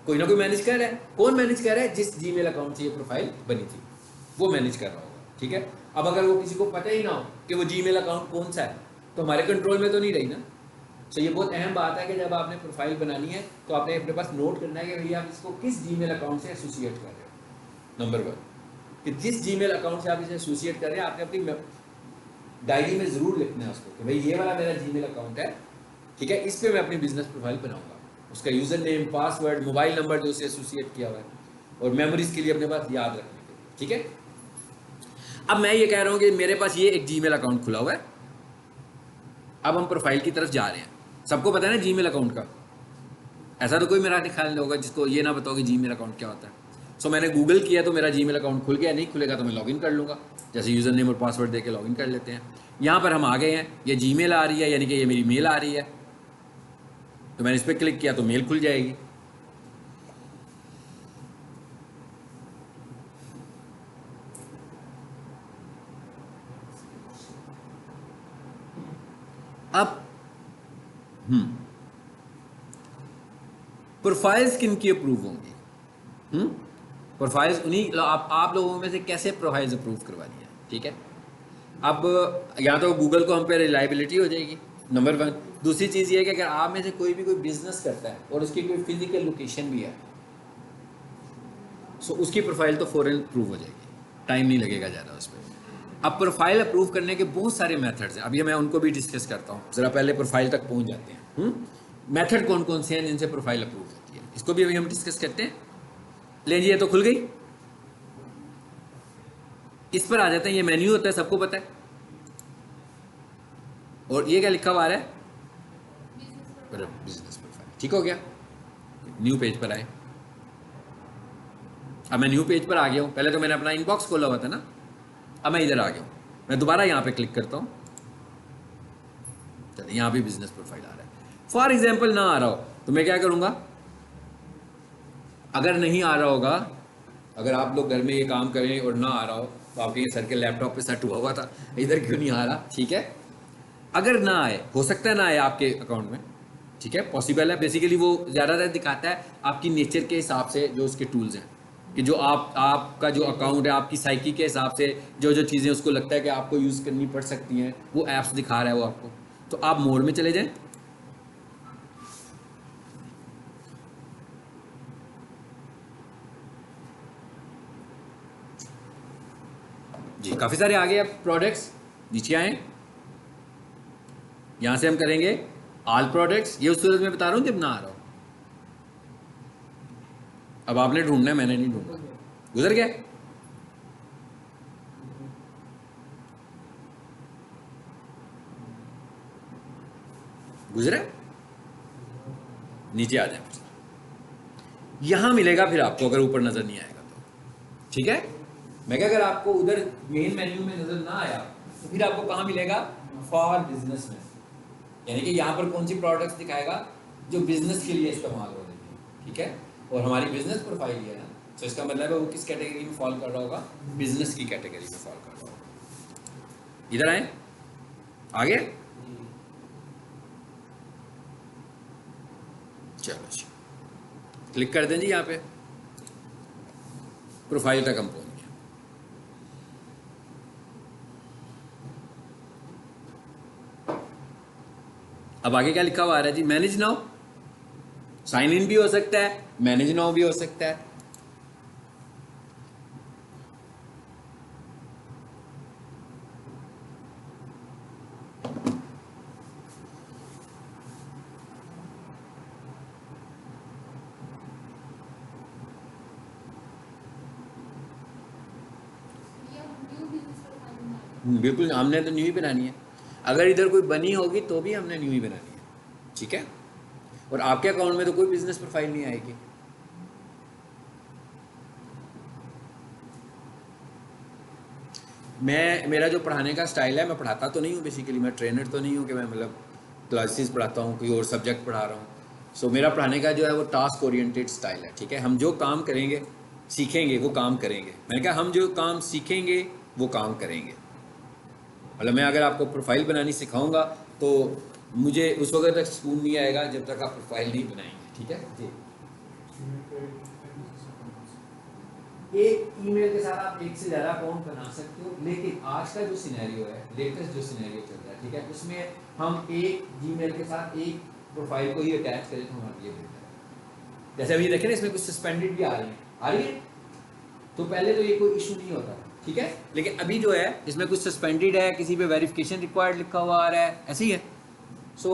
Speaker 1: कोई ना कोई मैनेज कर रहा है। कौन मैनेज कर रहा है? जिस जीमेल अकाउंट से ये प्रोफाइल बनी थी वो मैनेज कर रहा होगा। ठीक है, अब अगर वो किसी को पता ही ना हो कि वो जीमेल अकाउंट कौन सा है तो हमारे कंट्रोल में तो नहीं रही ना। तो ये बहुत अहम बात है कि जब आपने प्रोफाइल बनानी है तो आपने अपने पास नोट करना है कि भैया आप इसको किस जीमेल अकाउंट से एसोसिएट कर रहे हो। नंबर 1 कि जिस जीमेल अकाउंट से आप इसे एसोसिएट कर रहे हैं आपने अपनी डायरी में ज़रूर लिखना है उसको कि भाई ये वाला मेरा जीमेल अकाउंट है। ठीक है, इस पर मैं अपनी बिजनेस प्रोफाइल बनाऊंगा, उसका user name, password, mobile number जो उससे एसोसिएट किया हुआ है, और मेमोरीज के लिए अपने पास याद रखने के लिए। ठीक है, अब मैं ये कह रहा हूँ कि मेरे पास ये एक जीमेल अकाउंट खुला हुआ है। अब हम प्रोफाइल की तरफ जा रहे हैं। सबको पता है ना जीमेल अकाउंट का, ऐसा तो कोई मेरा ख्याल नहीं होगा जिसको ये ना बताओ कि जीमेल अकाउंट क्या होता है। सो मैंने गूगल किया तो मेरा जीमेल अकाउंट खुल गया, नहीं खुलेगा तो मैं लॉगिन कर लूँगा। जैसे यूज़र नेम और पासवर्ड दे के लॉगिन कर लेते हैं। यहाँ पर हम आ गए हैं, ये जीमेल आ रही है, यानी कि ये मेरी मेल आ रही है, तो मैंने इस पर क्लिक किया तो मेल खुल जाएगी। अब प्रोफाइल्स किन की अप्रूव होंगी? प्रोफाइल्स उन्हीं आप लोगों में से कैसे प्रोफाइल्स अप्रूव करवानी है। ठीक है, अब या तो गूगल को हम पे रिलायबिलिटी हो जाएगी, नंबर 1। दूसरी चीज़ ये है कि अगर आप में से कोई भी कोई बिजनेस करता है और उसकी कोई फिजिकल लोकेशन भी है, सो उसकी प्रोफाइल तो फ़ौरन अप्रूव हो जाएगी, टाइम नहीं लगेगा ज़्यादा उस पर। अब प्रोफाइल अप्रूव करने के बहुत सारे मेथड्स हैं, अभी मैं उनको भी डिस्कस करता हूँ। ज़रा पहले प्रोफाइल तक पहुँच जाते हैं। मेथड कौन कौन से हैं जिनसे प्रोफाइल अप्रूव होती है, इसको भी अभी हम डिस्कस करते हैं। ले जी, ये तो खुल गई। इस पर आ जाते हैं, ये मेन्यू होता है, सबको पता है। और ये क्या लिखा हुआ आ रहा है? Business profile. ठीक हो गया, न्यू पेज पर आए। अब मैं न्यू पेज पर आ गया हूँ, पहले तो मैंने अपना इनबॉक्स खोला हुआ था ना, अब मैं इधर आ गया हूँ। मैं दोबारा यहाँ पे क्लिक करता हूँ, चलिए यहाँ भी बिजनेस प्रोफाइल आ रहा है। फॉर एग्जाम्पल ना आ रहा हो तो मैं क्या करूँगा, अगर नहीं आ रहा होगा, अगर आप लोग घर में ये काम करें और ना आ रहा हो तो आपके ये सर के लैपटॉप पे सेट हुआ था, इधर क्यों नहीं आ रहा? ठीक है, अगर ना आए, हो सकता है ना आए आपके अकाउंट में, ठीक है, पॉसिबल है। बेसिकली वो ज़्यादातर दिखाता है आपकी नेचर के हिसाब से, जो उसके टूल्स हैं, कि जो आपका जो अकाउंट है आपकी साइकी के हिसाब से जो जो चीज़ें उसको लगता है कि आपको यूज़ करनी पड़ सकती हैं, वो ऐप्स दिखा रहा है वो आपको। तो आप मोड में चले जाएं, जी काफ़ी सारे आ गए अब प्रोडक्ट्स, नीचे आए, यहाँ से हम करेंगे ऑल प्रोडक्ट्स। ये उस सूरत में बता रहा हूँ जब ना आ रहा हो। अब आपने ढूंढना है, मैंने नहीं ढूंढना, गुजर गया। गुजरे, नीचे आ जाए, यहां मिलेगा फिर आपको, अगर ऊपर नजर नहीं आएगा तो। ठीक है, मैं क्या, अगर आपको उधर मेन मेन्यू में नजर ना आया तो फिर आपको कहां मिलेगा? फॉर बिजनेस में, यानी कि यहां पर कौन सी प्रोडक्ट्स दिखाएगा जो बिजनेस के लिए इस्तेमाल हो रही है। ठीक है, और हमारी बिजनेस प्रोफाइल है ना, तो इसका मतलब है वो किस कैटेगरी में फॉल कर रहा होगा? बिजनेस की कैटेगरी में फॉल कर रहा होगा। इधर आए, आगे चलो जी, क्लिक कर दें जी, यहाँ पे प्रोफाइल तक हम पहुंच गए। अब आगे क्या लिखा हुआ आ रहा है जी? Manage now. साइन इन भी हो सकता है, मैनेज नाउ भी हो सकता है। बिल्कुल, हमने तो न्यू ही बनानी है। अगर इधर कोई बनी होगी तो भी हमने न्यू ही बनानी है, ठीक है। और आपके अकाउंट में तो कोई बिजनेस प्रोफाइल नहीं आएगी। मेरा जो पढ़ाने का स्टाइल है, मैं पढ़ाता तो नहीं हूँ बेसिकली, मैं ट्रेनर तो नहीं हूँ कि मैं मतलब क्लासेस पढ़ाता हूँ, कोई और सब्जेक्ट पढ़ा रहा हूँ। सो मेरा पढ़ाने का जो है वो टास्क ओरिएंटेड स्टाइल है, ठीक है। हम जो काम करेंगे, सीखेंगे, वो काम करेंगे। मैंने कहा हम जो काम सीखेंगे वो काम करेंगे। मतलब मैं अगर आपको प्रोफाइल बनानी सिखाऊंगा तो मुझे उस वक्त तक सुकून नहीं आएगा जब तक आप प्रोफाइल नहीं बनाएंगे, ठीक है जी। एक ईमेल के साथ आप एक से ज़्यादा अकाउंट बना सकते हो, लेकिन आज का जो सिनेरियो है, लेटेस्ट जो सिनेरियो चल रहा है, ठीक है, उसमें हम एक जीमेल के साथ एक प्रोफाइल को ही अटैच करें तो हमारे लिए बेहतर है। जैसे अभी देखें ना, इसमें कुछ सस्पेंडेड भी आ रही है, तो पहले तो ये कोई इशू नहीं होता, ठीक है। लेकिन अभी जो है इसमें कुछ सस्पेंडेड है, किसी पे वेरिफिकेशन रिक्वायर्ड लिखा हुआ आ रहा है, ऐसे ही है। सो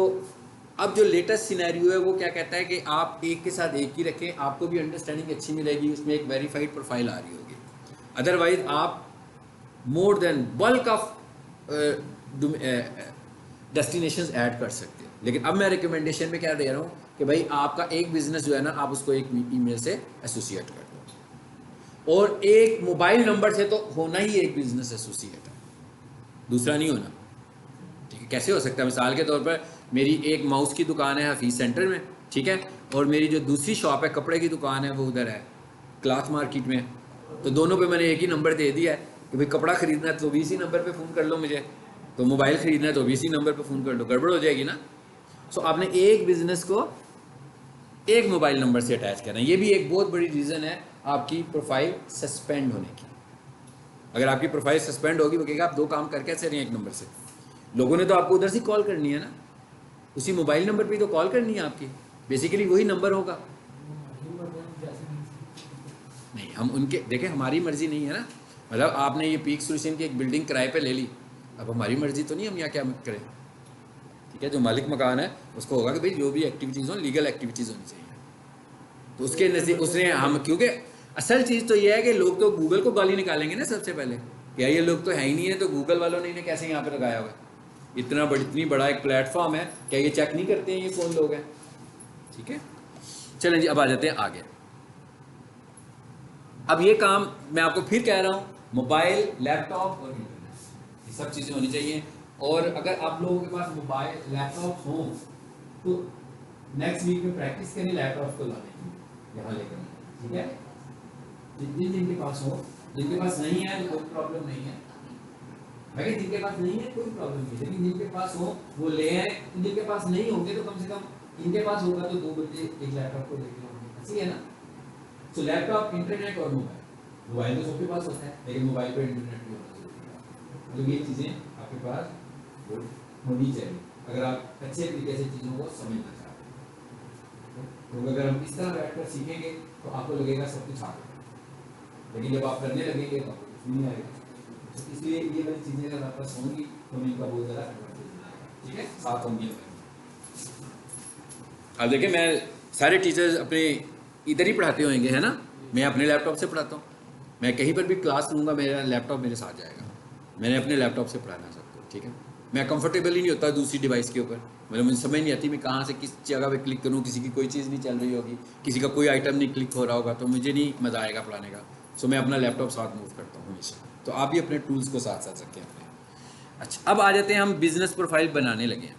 Speaker 1: अब जो लेटेस्ट सिनेरियो है वो क्या कहता है कि आप एक के साथ एक ही रखें, आपको भी अंडरस्टैंडिंग अच्छी मिलेगी, उसमें एक वेरीफाइड प्रोफाइल आ रही होगी। अदरवाइज आप more than bulk of destinations add कर सकते हो। लेकिन अब मैं रिकमेंडेशन में क्या दे रहा हूँ कि भाई आपका एक बिजनेस जो है ना, आप उसको एक ईमेल से एसोसिएट कर दो, और एक मोबाइल नंबर से तो होना ही एक बिजनेस एसोसिएट है, दूसरा नहीं होना, ठीक है। कैसे हो सकता है? मिसाल के तौर पर मेरी एक माउस की दुकान है हफीज़ सेंटर में, ठीक है, और मेरी जो दूसरी शॉप है कपड़े की दुकान है वो उधर है क्लॉथ मार्केट में, तो दोनों पे मैंने एक ही नंबर दे दिया है कि भाई कपड़ा खरीदना है तो भी इसी नंबर पे फ़ोन कर लो मुझे, तो मोबाइल खरीदना है तो भी इसी नंबर पे फ़ोन कर लो, गड़बड़ हो जाएगी ना। सो आपने एक बिज़नेस को एक मोबाइल नंबर से अटैच करना है। ये भी एक बहुत बड़ी रीज़न है आपकी प्रोफाइल सस्पेंड होने की। अगर आपकी प्रोफाइल सस्पेंड होगी, वो कहेगा आप दो काम कर कैसे रहे हैं एक नंबर से। लोगों ने तो आपको उधर से कॉल करनी है ना, उसी मोबाइल नंबर पे तो कॉल करनी है आपकी, बेसिकली वही नंबर होगा। नहीं, हम उनके देखें, हमारी मर्जी नहीं है ना। मतलब आपने ये पीक सोल्यूशन की एक बिल्डिंग किराए पे ले ली, अब हमारी मर्जी तो नहीं हम यहाँ क्या करें, ठीक है। जो मालिक मकान है उसको होगा कि भाई जो भी एक्टिविटीज़ हो लीगल एक्टिविटीज़ होनी चाहिए, तो उसके नज़दीक उसने हम, क्योंकि असल चीज़ तो ये है कि लोग तो गूगल को गाली निकालेंगे ना सबसे पहले, यार ये लोग तो है ही नहीं है, तो गूगल वालों ने इन्हें कैसे यहाँ पे लगाया हुआ है, इतनी बड़ा एक प्लेटफॉर्म है, क्या ये चेक नहीं करते हैं ये कौन लोग हैं, ठीक है। चलें जी, अब आ जाते हैं आगे। अब ये काम मैं आपको फिर कह रहा हूँ, मोबाइल, लैपटॉप और इंटरनेट, ये सब चीज़ें होनी चाहिए। और अगर आप लोगों के पास मोबाइल लैपटॉप हो तो नेक्स्ट वीक में प्रैक्टिस करें लैपटॉप को लाने की, यहाँ लेकर, ठीक है। जिनके पास हो, जिनके पास नहीं है तो कोई प्रॉब्लम नहीं है, भाई जिनके पास नहीं है कोई प्रॉब्लम नहीं, लेकिन जिनके पास हो वो ले आए। जिनके पास नहीं होंगे तो कम से कम इनके पास होगा तो 2 बच्चे एक लैपटॉप को लेके होंगे, ऐसी है ना। तो लैपटॉप, इंटरनेट और मोबाइल तो सबके पास होता है, लेकिन मोबाइल पर इंटरनेट भी होना चाहिए। मतलब ये चीज़ें आपके पास होनी चाहिए अगर आप अच्छे तरीके से चीज़ों को समझना चाहते हैं। तो अगर हम इस तरह बैठकर सीखेंगे तो आपको लगेगा सब कुछ आ गया, लेकिन जब आप करने लगेंगे तो आपको कुछ नहीं आएगा। इसलिए ये वाली चीज़ें अगर आपके पास होंगी तो मैं इनका बहुत ज़्यादा एडवांटेज मिलेगा, ठीक है, साथ होंगी। अब देखिए, मैं सारे टीचर्स अपने इधर ही पढ़ाते होंगे, है ना, मैं अपने लैपटॉप से पढ़ाता हूँ। मैं कहीं पर भी क्लास लूँगा, मेरा लैपटॉप मेरे साथ जाएगा, मैंने अपने लैपटॉप से पढ़ाना सबको, ठीक है। मैं कंफर्टेबल ही नहीं होता दूसरी डिवाइस के ऊपर, मतलब मुझे समझ नहीं आती मैं कहाँ से किस जगह पे क्लिक करूँ, किसी की कोई चीज़ नहीं चल रही होगी, किसी का कोई आइटम नहीं क्लिक हो रहा होगा, तो मुझे नहीं मज़ा आएगा पढ़ाने का। सो मैं अपना लैपटॉप साथ मूव करता हूँ हमेशा, तो आप भी अपने टूल्स को साथ साथ रखें अपने। अच्छा, अब आ जाते हैं हम बिजनेस प्रोफाइल बनाने लगे हैं।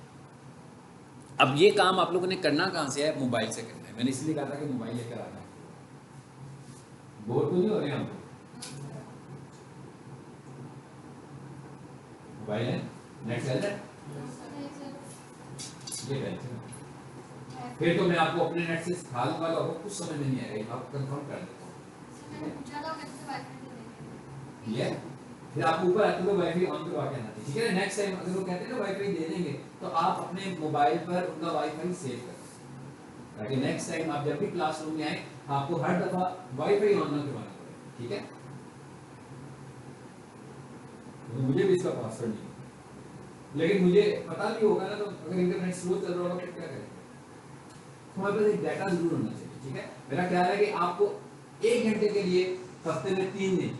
Speaker 1: अब ये काम आप लोगों ने करना कहाँ से है? मोबाइल से करना है। मैंने इसलिए कहा था कि मोबाइल लेकर आना है, बोर तो नहीं हो रहे हम? मोबाइल है, नेट चल रहा है, ये टेंशन। फिर तो मैं आपको अपने नेट से सिखा दूंगा, तो आपको कुछ समझ में नहीं आएगा, आप कंफर्म कर देता हूँ, ये फिर आप ऊपर आते हुए वाईफाई ऑन करवा के आना, ठीक है। नेक्स्ट टाइम अगर वो कहते हैं ना वाईफाई दे देंगे, तो आप अपने मोबाइल पर उनका वाईफाई सेव करें, ताकि नेक्स्ट टाइम आप जब भी क्लासरूम में आए आपको हर दफा वाईफाई ऑन ना करवाना पड़े, ठीक है। तो मुझे भी इसका पासवर्ड नहीं, लेकिन मुझे पता नहीं होगा ना, तो अगर इंटरनेट स्लो चल रहा होगा तो क्या करेंगे? हमारे पास एक डाटा जरूर होना चाहिए, ठीक है। मेरा ख्याल है कि आपको 1 घंटे के लिए हफ्ते में 3 दिन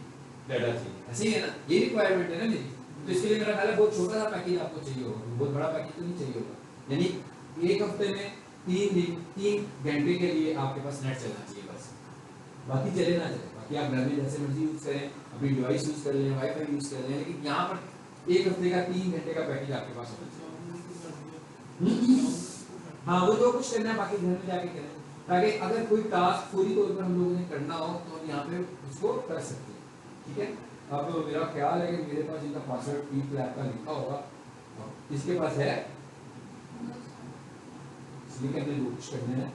Speaker 1: डाटा चाहिए, ऐसे ही है ना, ये रिक्वायरमेंट है ना मेरी। तो इसके लिए मेरा ख्याल है बहुत छोटा सा पैकेज आपको चाहिए होगा, बहुत बड़ा पैकेज तो नहीं चाहिए होगा। यानी एक हफ्ते में 3 घंटे के लिए आपके पास नेट चलना चाहिए बस, बाकी चले ना चले, बाकी आप घर में जैसे मर्जी यूज़ करें, अपनी डिवाइस यूज़ कर लें, वाईफाई यूज़ कर लें, लेकिन यहाँ पर एक हफ्ते का 3 घंटे का पैकेज आपके पास होना चाहिए। हाँ वो जो कुछ करना है बाकी घर में जाके करें, ताकि अगर कोई टास्क पूरी तौर पर हम लोगों ने करना हो तो हम यहाँ पे उसको कर सकते हैं, ठीक है। अब मेरा ख्याल है कि मेरे पास इनका पासवर्ड पीक लैब का लिखा होगा, किसके पास है, इसलिए कि हमने कुछ करने हैं।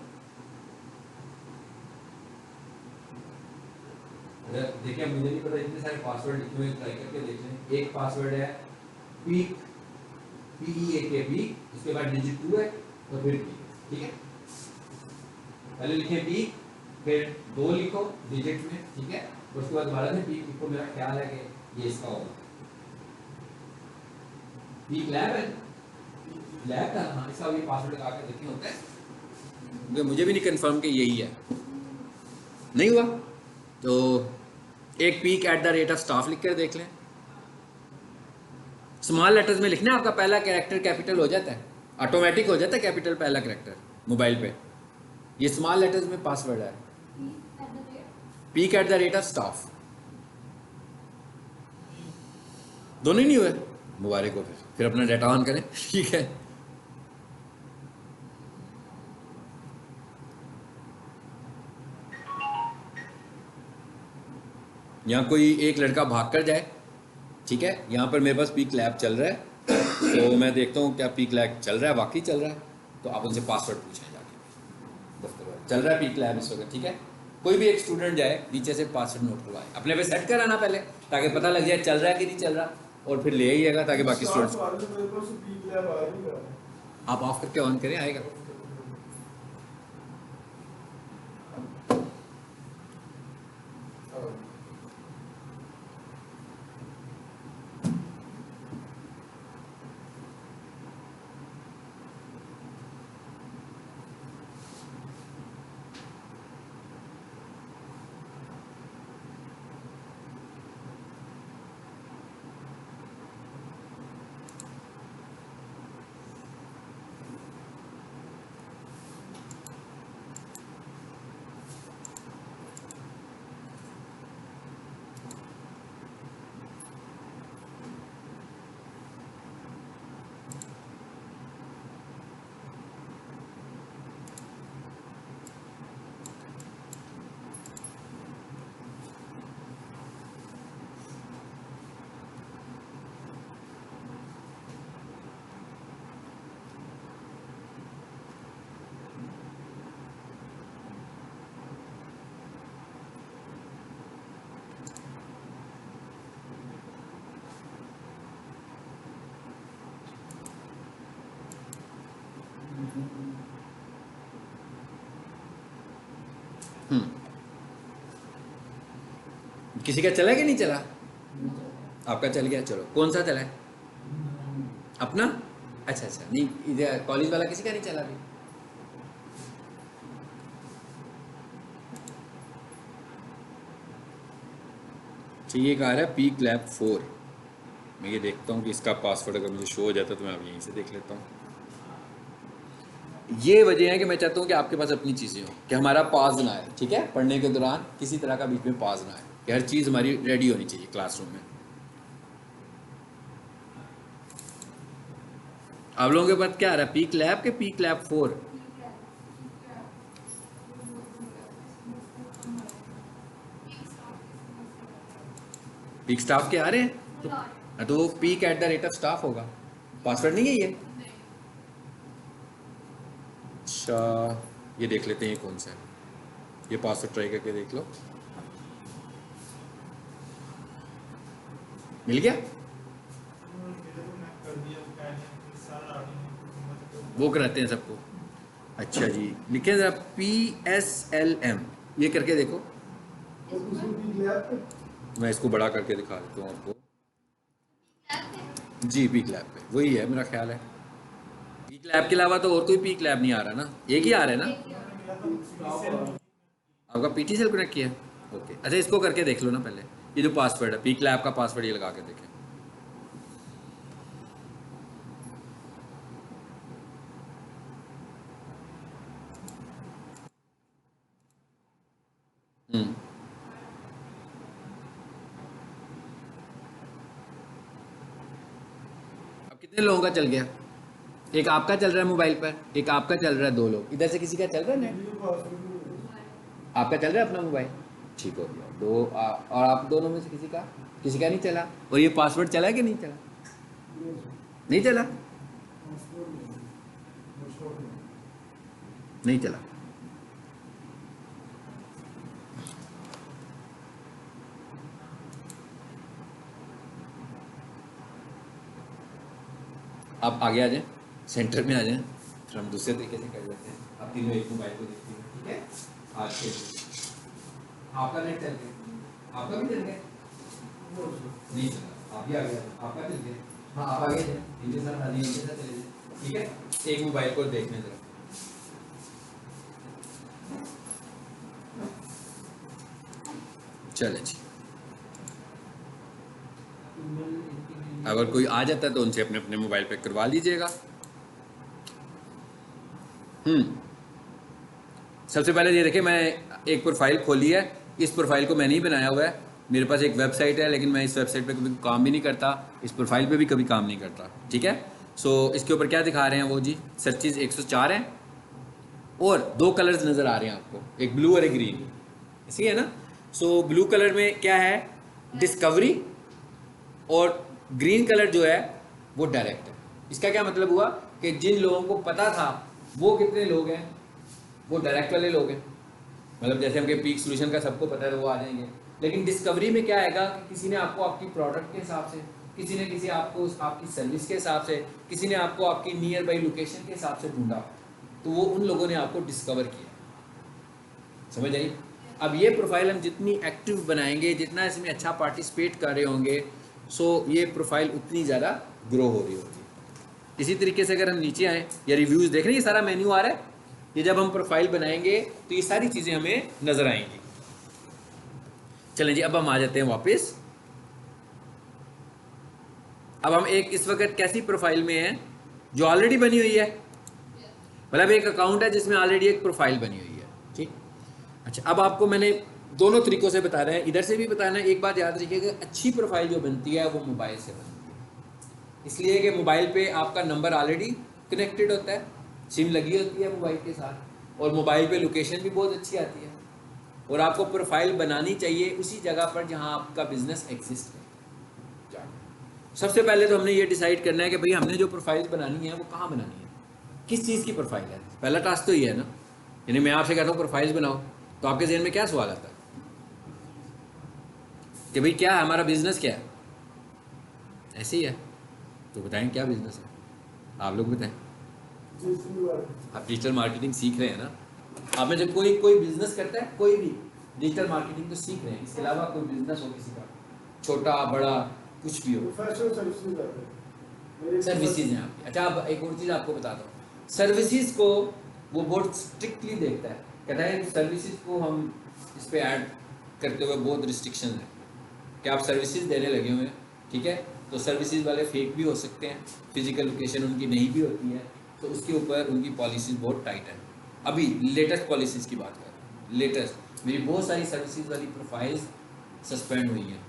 Speaker 1: देखिए मुझे नहीं पता, इतने सारे पासवर्ड लिखे हुए, ट्राई करके देख लें। एक पासवर्ड है पीक, PEAK, उसके बाद डिजिट 2 है और फिर पीक, ठीक है। पहले लिखे पीक, फिर 2 लिखो डिजिट में, ठीक है, उसके बाद दोबारा से पीक लिखो। मेरा ख्याल है कि ये इसका होगा पीक लैब है, लैब का, हाँ इसका भी पासवर्ड लगा के देखें होता है, मुझे भी नहीं कंफर्म कि यही है, नहीं हुआ तो एक peak@staff लिख कर देख लें। स्मॉल लेटर्स में लिखना है, आपका पहला कैरेक्टर कैपिटल हो जाता है, ऑटोमेटिक हो जाता है कैपिटल पहला कैरेक्टर मोबाइल पे। ये स्मॉल लेटर्स में पासवर्ड है peak@staff। दोनों ही नहीं हुए, मुबारक हो, फिर अपना डाटा ऑन करें, ठीक है। यहाँ कोई एक लड़का भाग कर जाए, ठीक है, यहाँ पर मेरे पास पीक लैब चल रहा है, तो मैं देखता हूँ क्या पीक लैब चल रहा है, वाकई चल रहा है, तो आप उनसे पासवर्ड पूछें जाके दफ्तर, चल रहा है पीक लैब इस वक्त, ठीक है। कोई भी एक स्टूडेंट जाए नीचे से पासवर्ड नोट करवाए, अपने पे सेट कराना पहले, ताकि पता लग जाए चल रहा है कि नहीं चल रहा, और फिर ले आइएगा ताकि बाकी स्टूडेंट्स, आप ऑफ करके ऑन करें, आएगा। किसी का चला कि नहीं चला, आपका चल गया, चलो कौन सा चला है अपना, अच्छा अच्छा, नहीं इधर कॉलेज वाला किसी का नहीं चला अभी, चाहिए कहा रहा है पीक लैब 4। मैं ये देखता हूँ कि इसका पासवर्ड अगर मुझे शो हो जाता है तो मैं अब यहीं से देख लेता हूँ। ये वजह है कि मैं चाहता हूँ कि आपके पास अपनी चीज़ें हो, कि हमारा पाज ना आए, ठीक है, पढ़ने के दौरान किसी तरह का बीच में पाज ना आए, कि हर चीज़ हमारी रेडी होनी चाहिए क्लासरूम में। आप लोगों के पास क्या आ रहा है, पीक लैब के पीक लैब 4? पीक स्टाफ के आ रहे हैं, तो वो peak@staff होगा, पासवर्ड नहीं है ये। अच्छा ये देख लेते हैं ये कौन सा है, ये पासवर्ड ट्राई करके देख लो, मिल गया, वो कराते हैं सबको। अच्छा जी लिखे जरा PSLM, ये करके देखो, मैं इसको बड़ा करके दिखा देता हूँ आपको। जी पीक लैब पे वही है मेरा ख्याल है, पीक लैब के अलावा तो और कोई पीक लैब नहीं आ रहा ना, एक ही आ रहा है ना, आपका PT से कनेक्ट किया है, ओके। अच्छा इसको करके देख लो ना पहले, ये जो पासवर्ड है पीक लैब का पासवर्ड, ये लगा के देखें। कितने लोगों का चल गया? एक आपका चल रहा है मोबाइल पर, एक आपका चल रहा है, 2 लोग। इधर से किसी का चल रहा है नेट? आपका चल रहा है अपना मोबाइल, ठीक हो गया। और आप दोनों में से किसी का नहीं चला। और ये पासवर्ड चला कि नहीं चला? नहीं चला, नहीं चला। आप आगे आ जाएं, सेंटर में आ जाएं, फिर हम दूसरे तरीके से कर लेते हैं। आप तीनों एक मोबाइल को देखते हैं, ठीक है? आज के आपका नेट चल गया, आपका भी चल गया, नहीं चला, आप भी आ गया, आपका चल गया। हाँ, आप आगे जाएं, इनके साथ आगे, इनके साथ चले जाएं, ठीक है? एक मोबाइल को देखने जरा। चले जी, अगर कोई आ जाता है तो उनसे अपने अपने मोबाइल पे करवा लीजिएगा। सबसे पहले ये देखिए, मैं एक प्रोफाइल खोली है। इस प्रोफाइल को मैंने ही बनाया हुआ है। मेरे पास एक वेबसाइट है, लेकिन मैं इस वेबसाइट पे कभी काम भी नहीं करता, इस प्रोफाइल पे भी कभी काम नहीं करता, ठीक है? सो इसके ऊपर क्या दिखा रहे हैं वो जी, सर्चेज 104 हैं और 2 कलर्स नज़र आ रहे हैं आपको, एक ब्लू और एक ग्रीन, ऐसी है ना? सो ब्लू कलर में क्या है? डिस्कवरी। और ग्रीन कलर जो है वो डायरेक्ट है। इसका क्या मतलब हुआ कि जिन लोगों को पता था वो कितने लोग हैं, वो डायरेक्ट वाले लोग हैं। मतलब जैसे हमके पीक सोल्यूशन का सबको पता है तो वो आ जाएंगे। लेकिन डिस्कवरी में क्या आएगा कि किसी ने आपको आपकी प्रोडक्ट के हिसाब से, किसी आपको आपकी सर्विस के हिसाब से, किसी ने आपको आपकी नियर बाई लोकेशन के हिसाब से ढूंढा, तो वो उन लोगों ने आपको डिस्कवर किया। समझ आई? अब ये प्रोफाइल हम जितनी एक्टिव बनाएंगे, जितना इसमें अच्छा पार्टिसिपेट कर रहे होंगे, सो ये प्रोफाइल उतनी ज़्यादा ग्रो हो रही होगी। इसी तरीके से अगर हम नीचे आएँ या रिव्यूज़ देख रहे हैं, ये सारा मेन्यू आ रहा है। ये जब हम प्रोफाइल बनाएंगे तो ये सारी चीज़ें हमें नज़र आएंगी। चलें जी, अब हम आ जाते हैं वापस। अब हम एक इस वक्त कैसी प्रोफाइल में हैं जो ऑलरेडी बनी हुई है, मतलब एक अकाउंट है जिसमें ऑलरेडी एक प्रोफाइल बनी हुई है, ठीक? अच्छा, अब आपको मैंने दोनों तरीक़ों से बता रहे हैं, इधर से भी बताना है। एक बात याद रखिएगा, अच्छी प्रोफाइल जो बनती है वो मोबाइल से बनती है, इसलिए कि मोबाइल पे आपका नंबर ऑलरेडी कनेक्टेड होता है, सिम लगी होती है मोबाइल के साथ, और मोबाइल पे लोकेशन भी बहुत अच्छी आती है। और आपको प्रोफाइल बनानी चाहिए उसी जगह पर जहां आपका बिजनेस एग्जिस्ट है। सबसे पहले तो हमने ये डिसाइड करना है कि भाई हमने जो प्रोफाइल बनानी है वो कहाँ बनानी है, किस चीज़ की प्रोफाइल है। पहला टास्क तो ये है ना। यानी मैं आपसे कहता हूँ प्रोफाइल्स बनाओ, तो आपके जहन में क्या सवाल आता है कि भाई क्या है हमारा बिजनेस, क्या है? ऐसे ही है तो बताएं क्या बिजनेस है, आप लोग बताएं। आप डिजिटल मार्केटिंग सीख रहे हैं ना? आप में जब कोई बिजनेस करता है, कोई भी डिजिटल मार्केटिंग तो सीख रहे हैं, इसके अलावा कोई बिजनेस हो किसी का, छोटा बड़ा कुछ भी हो, सर्विसेज हैं आपकी। अच्छा, अब एक और चीज़ आपको बताता हूँ, सर्विसेज को वो बहुत स्ट्रिक्टली देखता है, कहता है सर्विसेज को हम इस पर ऐड करते हुए बहुत रिस्ट्रिक्शन है कि आप सर्विसेज देने लगे हुए हैं, ठीक है? तो सर्विसेज वाले फेक भी हो सकते हैं, फिजिकल लोकेशन उनकी नहीं भी होती है, तो उसके ऊपर उनकी पॉलिसीज़ बहुत टाइट है। अभी लेटेस्ट पॉलिसीज़ की बात करें, लेटेस्ट मेरी बहुत सारी सर्विसेज वाली प्रोफाइल्स सस्पेंड हुई हैं।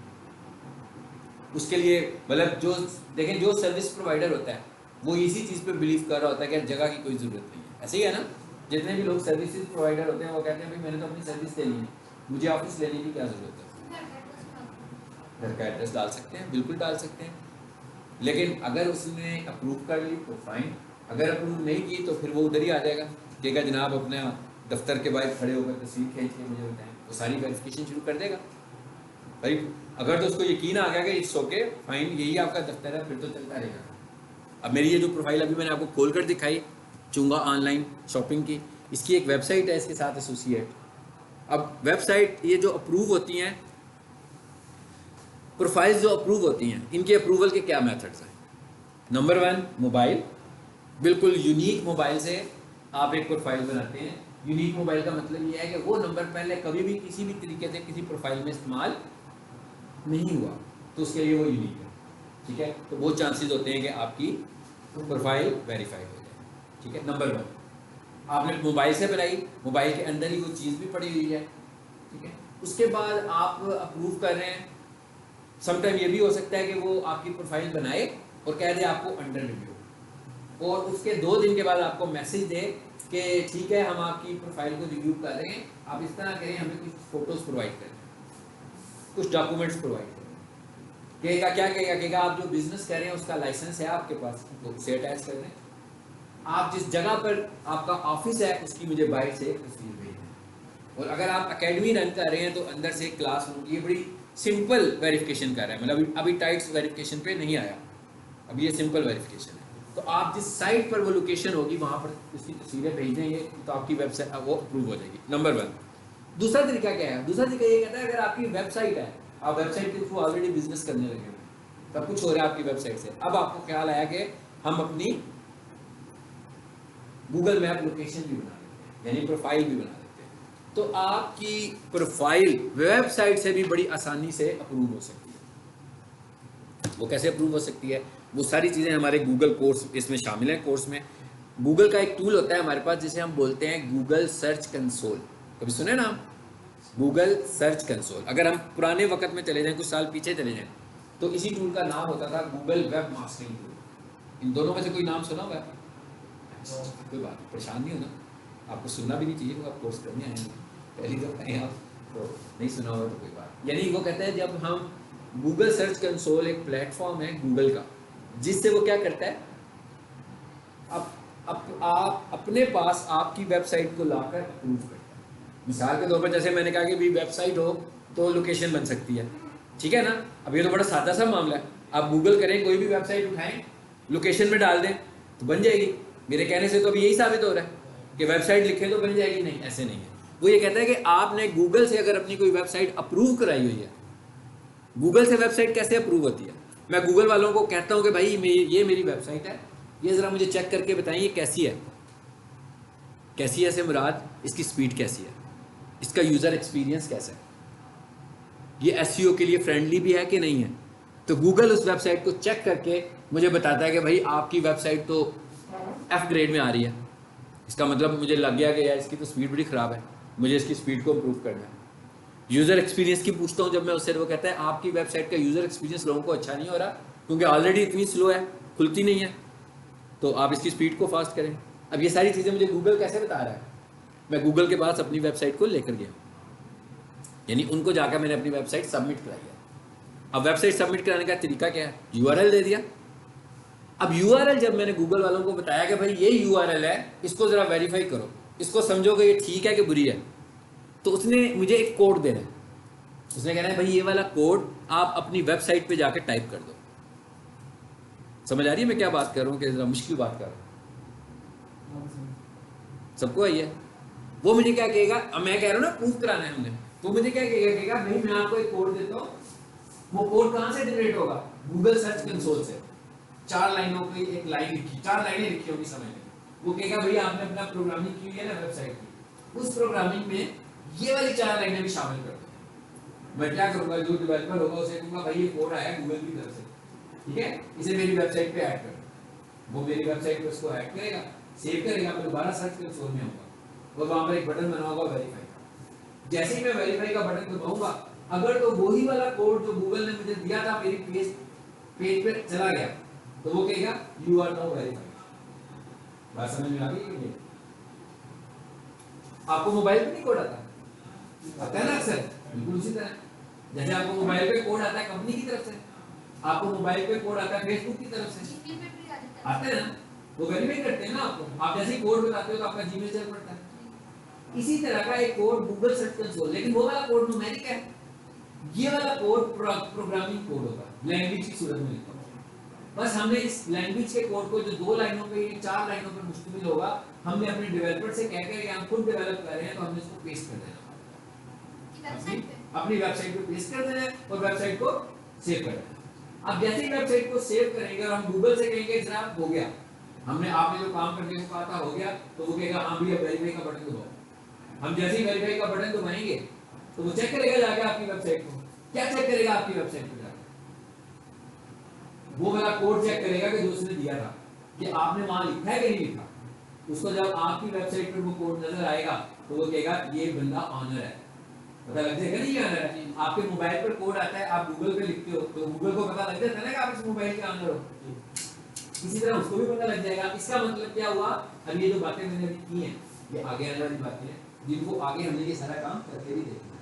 Speaker 1: उसके लिए मतलब जो देखें, जो सर्विस प्रोवाइडर होता है वो इसी चीज़ पे बिलीव कर रहा होता है कि जगह की कोई ज़रूरत नहीं है। ऐसे ही है ना? जितने भी लोग सर्विसेज प्रोवाइडर होते हैं वो कहते हैं भाई मैंने तो अपनी सर्विस लेनी है, मुझे ऑफिस लेने की क्या ज़रूरत है। घर का एड्रेस डाल सकते हैं, बिल्कुल डाल सकते हैं, लेकिन अगर उसने अप्रूव कर ली तो फाइन, अगर अप्रूव नहीं की तो फिर वो उधर ही आ जाएगा, कहेगा जनाब अपने दफ्तर के बाहर खड़े होकर तस्वीर खींच के मुझे बताएं, तो सारी वेरिफिकेशन शुरू कर देगा भाई। अगर तो उसको यकीन आ गया कि इट्स ओके फाइन, यही आपका दफ्तर है, फिर तो चलता रहेगा। अब मेरी ये जो प्रोफाइल अभी मैंने आपको खोल कर दिखाई, चुंगा ऑनलाइन शॉपिंग की, इसकी एक वेबसाइट है इसके साथ एसोसिएट। अब वेबसाइट ये जो अप्रूव होती हैं, प्रोफाइल्स जो अप्रूव होती हैं, इनके अप्रूवल के क्या मेथड्स हैं? Number 1, mobile. बिल्कुल यूनिक मोबाइल से आप एक प्रोफाइल बनाते हैं। यूनिक मोबाइल का मतलब ये है कि वो नंबर पहले कभी भी किसी भी तरीके से किसी प्रोफाइल में इस्तेमाल नहीं हुआ, तो उसके लिए वो यूनिक है, ठीक है? तो बहुत चांसेस होते हैं कि आपकी प्रोफाइल वेरीफाई हो जाए, ठीक है? नंबर 1, आपने मोबाइल से बनाई, मोबाइल के अंदर ही वो चीज़ भी पड़ी हुई है, ठीक है? उसके बाद आप अप्रूव कर रहे हैं। समटाइम ये भी हो सकता है कि वो आपकी प्रोफाइल बनाए और कह दे आपको अंडर रिव्यू, और उसके 2 दिन के बाद आपको मैसेज दे कि ठीक है हम आपकी प्रोफाइल को रिव्यू कर रहे हैं, आप इस तरह करें, हमें कुछ फोटोज प्रोवाइड करें, कुछ डॉक्यूमेंट्स प्रोवाइड करें। कहेगा क्या कहेगा, कहेगा आप जो बिजनेस कर रहे हैं उसका लाइसेंस है आपके पास, तो उसे अटैच कर दें। आप जिस जगह पर आपका ऑफिस है उसकी मुझे बाहर से एक तस्वीर भेजें। और अगर आप एकेडमी रन कर रहे हैं तो अंदर से क्लासरूम की बड़ी सिंपल वेरिफिकेशन कर रहे हैं, मतलब अभी टाइट्स वेरिफिकेशन पे नहीं आया, अभी ये सिंपल वेरिफिकेशन है। तो आप जिस साइट पर वो लोकेशन होगी वहाँ पर उसकी तस्वीरें भेज देंगे तो आपकी वेबसाइट वो अप्रूव हो जाएगी। नंबर 1। दूसरा तरीका क्या है, दूसरा तरीका ये कहता है अगर आपकी वेबसाइट है, आप वेबसाइट के थ्रू ऑलरेडी बिजनेस करने लगे हो, सब कुछ हो रहा है आपकी वेबसाइट से, अब आपको ख्याल आया कि हम अपनी गूगल मैप लोकेशन भी बना देते हैं, यानी प्रोफाइल भी बना देते हैं, तो आपकी प्रोफाइल वेबसाइट से भी बड़ी आसानी से अप्रूव हो सकती है। वो कैसे अप्रूव हो सकती है, वो सारी चीज़ें हमारे गूगल कोर्स इसमें शामिल है। कोर्स में गूगल का एक टूल होता है हमारे पास जिसे हम बोलते हैं गूगल सर्च कंसोल, कभी सुने ना आप? Google search console. अगर हम पुराने वक्त में चले जाएं, कुछ साल पीछे चले जाएं, तो इसी टूल का नाम होता था गूगल वेब मास्टरिंग टूल। इन दोनों में से कोई नाम सुना हुआ है? कोई बात नहीं, परेशान नहीं होना, आपको सुनना भी नहीं चाहिए, तो आप कोर्स करने आएंगे, पहली दफा है आप तो नहीं सुना होगा तो कोई बात। यानी वो कहते हैं जब हम गूगल सर्च कंसोल एक प्लेटफॉर्म है गूगल का, जिससे वो क्या करता है, आप अपने पास आपकी वेबसाइट को लाकर अप्रूव करता है। मिसाल के तौर पर जैसे मैंने कहा कि भी वेबसाइट हो तो लोकेशन बन सकती है, ठीक है ना। अब ये तो बड़ा सादा सा मामला है, आप गूगल करें, कोई भी वेबसाइट उठाएं, लोकेशन में डाल दें तो बन जाएगी। मेरे कहने से तो अभी यही साबित हो रहा है कि वेबसाइट लिखें तो बन जाएगी, नहीं, ऐसे नहीं है। वो ये कहता है कि आपने गूगल से अगर अपनी कोई वेबसाइट अप्रूव कराई हुई है, गूगल से वेबसाइट कैसे अप्रूव होती है, मैं गूगल वालों को कहता हूँ कि भाई ये मेरी वेबसाइट है, ये ज़रा मुझे चेक करके बताइए कैसी है। कैसी है से मुराद इसकी स्पीड कैसी है, इसका यूज़र एक्सपीरियंस कैसा है, ये एसईओ के लिए फ्रेंडली भी है कि नहीं है। तो गूगल उस वेबसाइट को चेक करके मुझे बताता है कि भाई आपकी वेबसाइट तो F ग्रेड में आ रही है, इसका मतलब मुझे लग गया कि यार इसकी तो स्पीड बड़ी ख़राब है, मुझे इसकी स्पीड को इम्प्रूव करना है। यूज़र एक्सपीरियंस की पूछता हूँ जब मैं उससे, वो कहता है आपकी वेबसाइट का यूज़र एक्सपीरियंस लोगों को अच्छा नहीं हो रहा क्योंकि ऑलरेडी इतनी स्लो है, खुलती नहीं है, तो आप इसकी स्पीड को फास्ट करें। अब ये सारी चीज़ें मुझे गूगल कैसे बता रहा है, मैं गूगल के पास अपनी वेबसाइट को लेकर गया, यानी उनको जाकर मैंने अपनी वेबसाइट सबमिट कराई है। अब वेबसाइट सबमिट कराने का तरीका क्या है, URL दे दिया। अब URL जब मैंने गूगल वालों को बताया कि भाई ये URL है, इसको ज़रा वेरीफाई करो, इसको समझो कि ये ठीक है कि बुरी है, तो उसने मुझे एक कोड देना है। उसने कहना है भाई ये वाला कोड आप अपनी वेबसाइट पे जाकर टाइप कर दो। समझ आ रही है मैं क्या बात कर रहा हूँ, कि ज़रा मुश्किल बात कर रहा हूँ, सबको आई है। वो मुझे क्या कहेगा, अब मैं कह रहा हूँ ना प्रूफ कराना है हमने, तो मुझे क्या कहेगा भाई मैं आपको एक कोड देता हूँ, वो कोड कहाँ से जनरेट होगा, गूगल सर्च कंसोल से। 4 लाइनों की एक लाइन लिखी, 4 लाइनें लिखी होगी समय में, वो कहेगा भाई आपने अपना प्रोग्रामिंग की हुई है ना वेबसाइट की, उस प्रोग्रामिंग में ये वाली 4 लाइनें भी शामिल कर दो। मैं क्या करूंगा, जो डेवलपर होगा उसे कहूंगा भाई ये कोड आया गूगल की तरफ से, ठीक है, इसे मेरी वेबसाइट पे ऐड कर, वो मेरी वेबसाइट पे उसको ऐड करेगा, सेव करेगा, मैं दोबारा सर्च कंसोल में आऊंगा, और वहां पर एक बटन बना होगा वेरीफाई का। जैसे ही मैं वेरीफाई का बटन दबाऊंगा, अगर तो वही वाला कोड जो गूगल ने मुझे दिया था मेरी पेज पे चला गया, तो वो कहेगा यू आर नाउ वेरीफाइड। बात समझ में आ गई कि आपको मोबाइल पे नहीं कोड आता है ना अक्सर, बिल्कुल उसी तरह जैसे आपको मोबाइल पे कोड आता है कंपनी की तरफ से, आपको मोबाइल पे कोड आता है फेसबुक की तरफ से, आता है ना, वो वेरीफाई करते हैं ना आपको, आप जैसे ही कोड बताते हो तो आपका जीमेल चल पड़ता है। इसी तरह का एक कोड गूगल सर्च कंसोल, लेकिन वो वाला कोड न्यूमेरिक है, ये वाला कोड प्रोग्रामिंग कोड होगा, लैंग्वेज की सूरत में लिखा होगा। बस हमने इस लैंग्वेज के कोड को जो 2 लाइनों पे या 4 लाइनों पर मुश्तमिल होगा, हमने अपने डेवलपर से कहकर या हम खुद डेवलप कर रहे हैं, तो हमने इसको पेस्ट कर देना अपनी वेबसाइट पे पेस्ट कर देना है और वेबसाइट को सेव कर देना। अब जैसे ही वेबसाइट को सेव करेंगे और हम गूगल से कहेंगे जनाब हो गया, हमने आपने जो काम करने को कहा था हो गया, तो वो कहेगा हाँ भैया वेरीफाई का बटन दबाओ। हम जैसे ही वेरीफाई का बटन दबाएंगे तो वो चेक करेगा जाके आपकी वेबसाइट को। क्या चेक करेगा आपकी वेबसाइट पे जाके, वो वाला कोड चेक करेगा कि जो उसने दिया था कि आपने वहां लिखा है कि नहीं लिखा। उसको जब आपकी वेबसाइट पर वो कोड नजर आएगा तो वो कहेगा ये बंदा ऑनर है, पता लग जाएगा नहीं ये ऑनर है। आपके मोबाइल पर कोड आता है, आप गूगल पे लिखते हो तो गूगल को पता लग जाता है ना कि आप इस मोबाइल के ऑनर हो, इसी तरह उसको भी पता लग जाएगा। इसका मतलब क्या हुआ, अब ये जो बातें मैंने अभी की हैं ये आगे आने वाली बातें हैं जिनको आगे हमने ये सारा काम करके भी देखना है।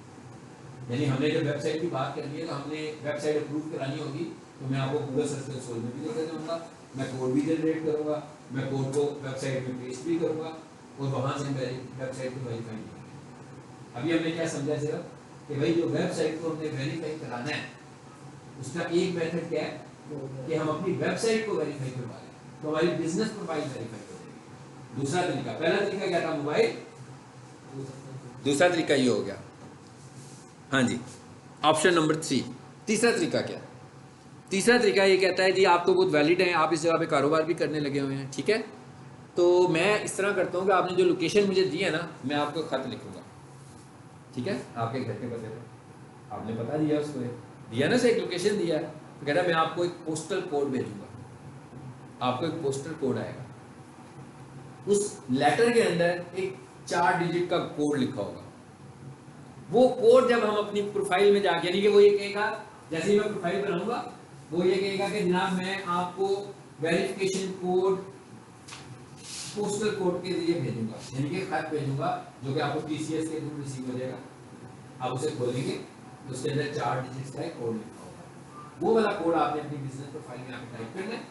Speaker 1: यानी हमने जब वेबसाइट की बात करनी है तो हमने वेबसाइट अप्रूव करानी होगी तो मैं आपको गूगल सर्च कंसोल में भी लेकर जाऊँगा, मैं कोड भी जनरेट करूँगा, मैं कोड को वेबसाइट में पेस्ट भी करूँगा और वहाँ से वेबसाइट को वेरीफाई करूँगा। अभी हमने क्या समझा सिर्फ कि भाई जो वेबसाइट को हमने वेरीफाई कराना है उसका एक मेथड क्या है कि हम अपनी वेबसाइट को वेरीफाई करवा लें तो हमारी बिजनेस प्रोफाइल वेरीफाई हो जाएगी। दूसरा तरीका, पहला तरीका क्या था मोबाइल, दूसरा तरीका ये हो गया। हाँ जी, ऑप्शन नंबर 3। तीसरा तरीका क्या, तीसरा तरीका ये कहता है जी आप तो बहुत वैलिड हैं, आप इस जगह पे कारोबार भी करने लगे हुए हैं, ठीक है। तो मैं इस तरह करता हूँ कि आपने जो लोकेशन मुझे दी है ना मैं आपको खत लिखूंगा, ठीक है, आपके घर के पते पर आपने पता दिया उसको, दिया ना से एक लोकेशन दिया है तो कह रहा है मैं आपको एक पोस्टल कोड भेजूंगा, आपको एक पोस्टल कोड आएगा, उस लेटर के अंदर एक 4 डिजिट का कोड लिखा होगा। वो कोड जब हम अपनी प्रोफाइल में जाके, यानी कि वो ये कहेगा जैसे ही मैं प्रोफाइल बनाऊंगा वो ये कहेगा कि जनाब मैं आपको वेरिफिकेशन कोड पोस्टल कोड के जरिए भेजूंगा, यानी कि खत भेजूंगा जो कि आपको टीसीएस के थ्रू रिसीव हो जाएगा। आप उसे खोलेंगे तो उसके अंदर 4 डिजिट्स का एक कोड लिखा होगा। वो वाला कोड आपने अपनी बिजनेस प्रोफाइल में आके टाइप करना है।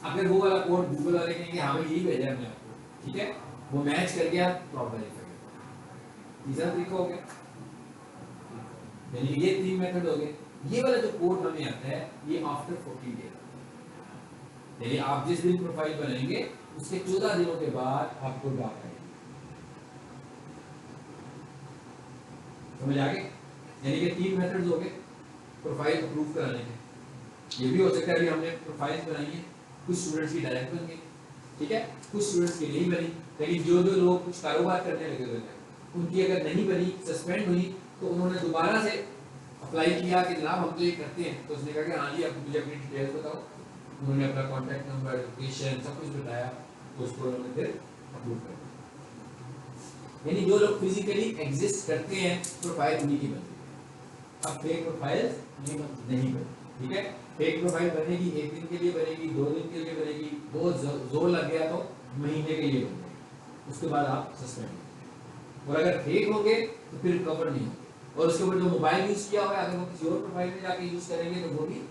Speaker 1: अगर वो वाला कोड गूगल वाले कहेंगे हाँ भाई यही भेजा हमने आपको, ठीक है, वो मैच कर गया तो आप वेरीफाई करेंगे। तीसरा तरीका हो गया, यानी ये 3 मेथड हो गए। ये वाला जो कोड हमें आता है ये आफ्टर 40 डेज, यानी आप जिस दिन प्रोफाइल बनाएंगे उसके 14 दिनों के बाद आपको डाक आएगी। समझ आ गए? यानी कि 3 मेथड्स हो गए प्रोफाइल अप्रूव कराने के। ये भी हो सकता है कि हमने प्रोफाइल बनाई है, कुछ स्टूडेंट्स की डायरेक्ट बन गई, ठीक है, कुछ स्टूडेंट्स की नहीं बनी, लेकिन जो जो लोग कुछ कारोबार करने लगे हुए थे उनकी अगर नहीं बनी, सस्पेंड हुई, तो उन्होंने दोबारा से अप्लाई किया कि जनाब हम तो ये करते हैं, तो उसने कहा कि हाँ जी आप मुझे अपनी डिटेल्स बताओ। उन्होंने अपना कॉन्टैक्ट नंबर, लोकेशन सब कुछ बताया, तो उसको उन्होंने फिर अप्रूव कर दिया। यानी जो लोग फिजिकली एग्जिस्ट करते हैं प्रोफाइल उन्हीं की बनती है। अब फेक प्रोफाइल नहीं बनती, ठीक है। फेक प्रोफाइल बनेगी 1 दिन के लिए बनेगी, 2 दिन के लिए बनेगी, बहुत जोर लग गया तो महीने के लिए बनेगी, उसके बाद आप सस्पेंड होंगे। और अगर फेक होंगे तो फिर कवर नहीं होंगे। और उसके ऊपर जो मोबाइल यूज किया होगा अगर वो किसी और प्रोफाइल में जाके यूज करेंगे तो वो भी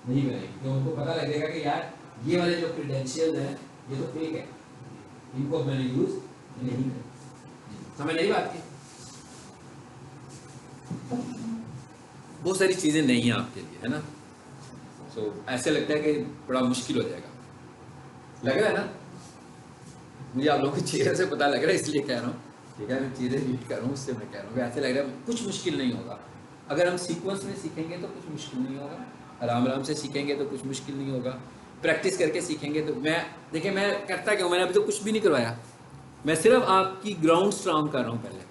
Speaker 1: नहीं बनेगी, तो उनको पता लगेगा कि यार ये वाले जो क्रेडेंशियल्स हैं ये तो फेक है, इनको मैंने यूज नहीं किया। समझ नहीं बात की? बहुत सारी चीजें नहीं है आपके लिए, है ना। तो ऐसे लगता है कि बड़ा मुश्किल हो जाएगा, लग रहा है ना मुझे आप लोगों के चेहरे से पता लग रहा है, इसलिए कह रहा हूँ, ठीक है, मैं चीज़ें रीड कर रहा हूँ उससे मैं कह रहा हूँ ऐसे लग रहा है कुछ मुश्किल नहीं होगा। अगर हम सीक्वेंस में सीखेंगे तो कुछ मुश्किल नहीं होगा, आराम आराम से सीखेंगे तो कुछ मुश्किल नहीं होगा, प्रैक्टिस करके सीखेंगे तो मैं देखिए मैं करता क्यों, मैंने अभी तो कुछ भी नहीं करवाया, मैं सिर्फ आपकी ग्राउंड स्ट्रांग कर रहा हूँ पहले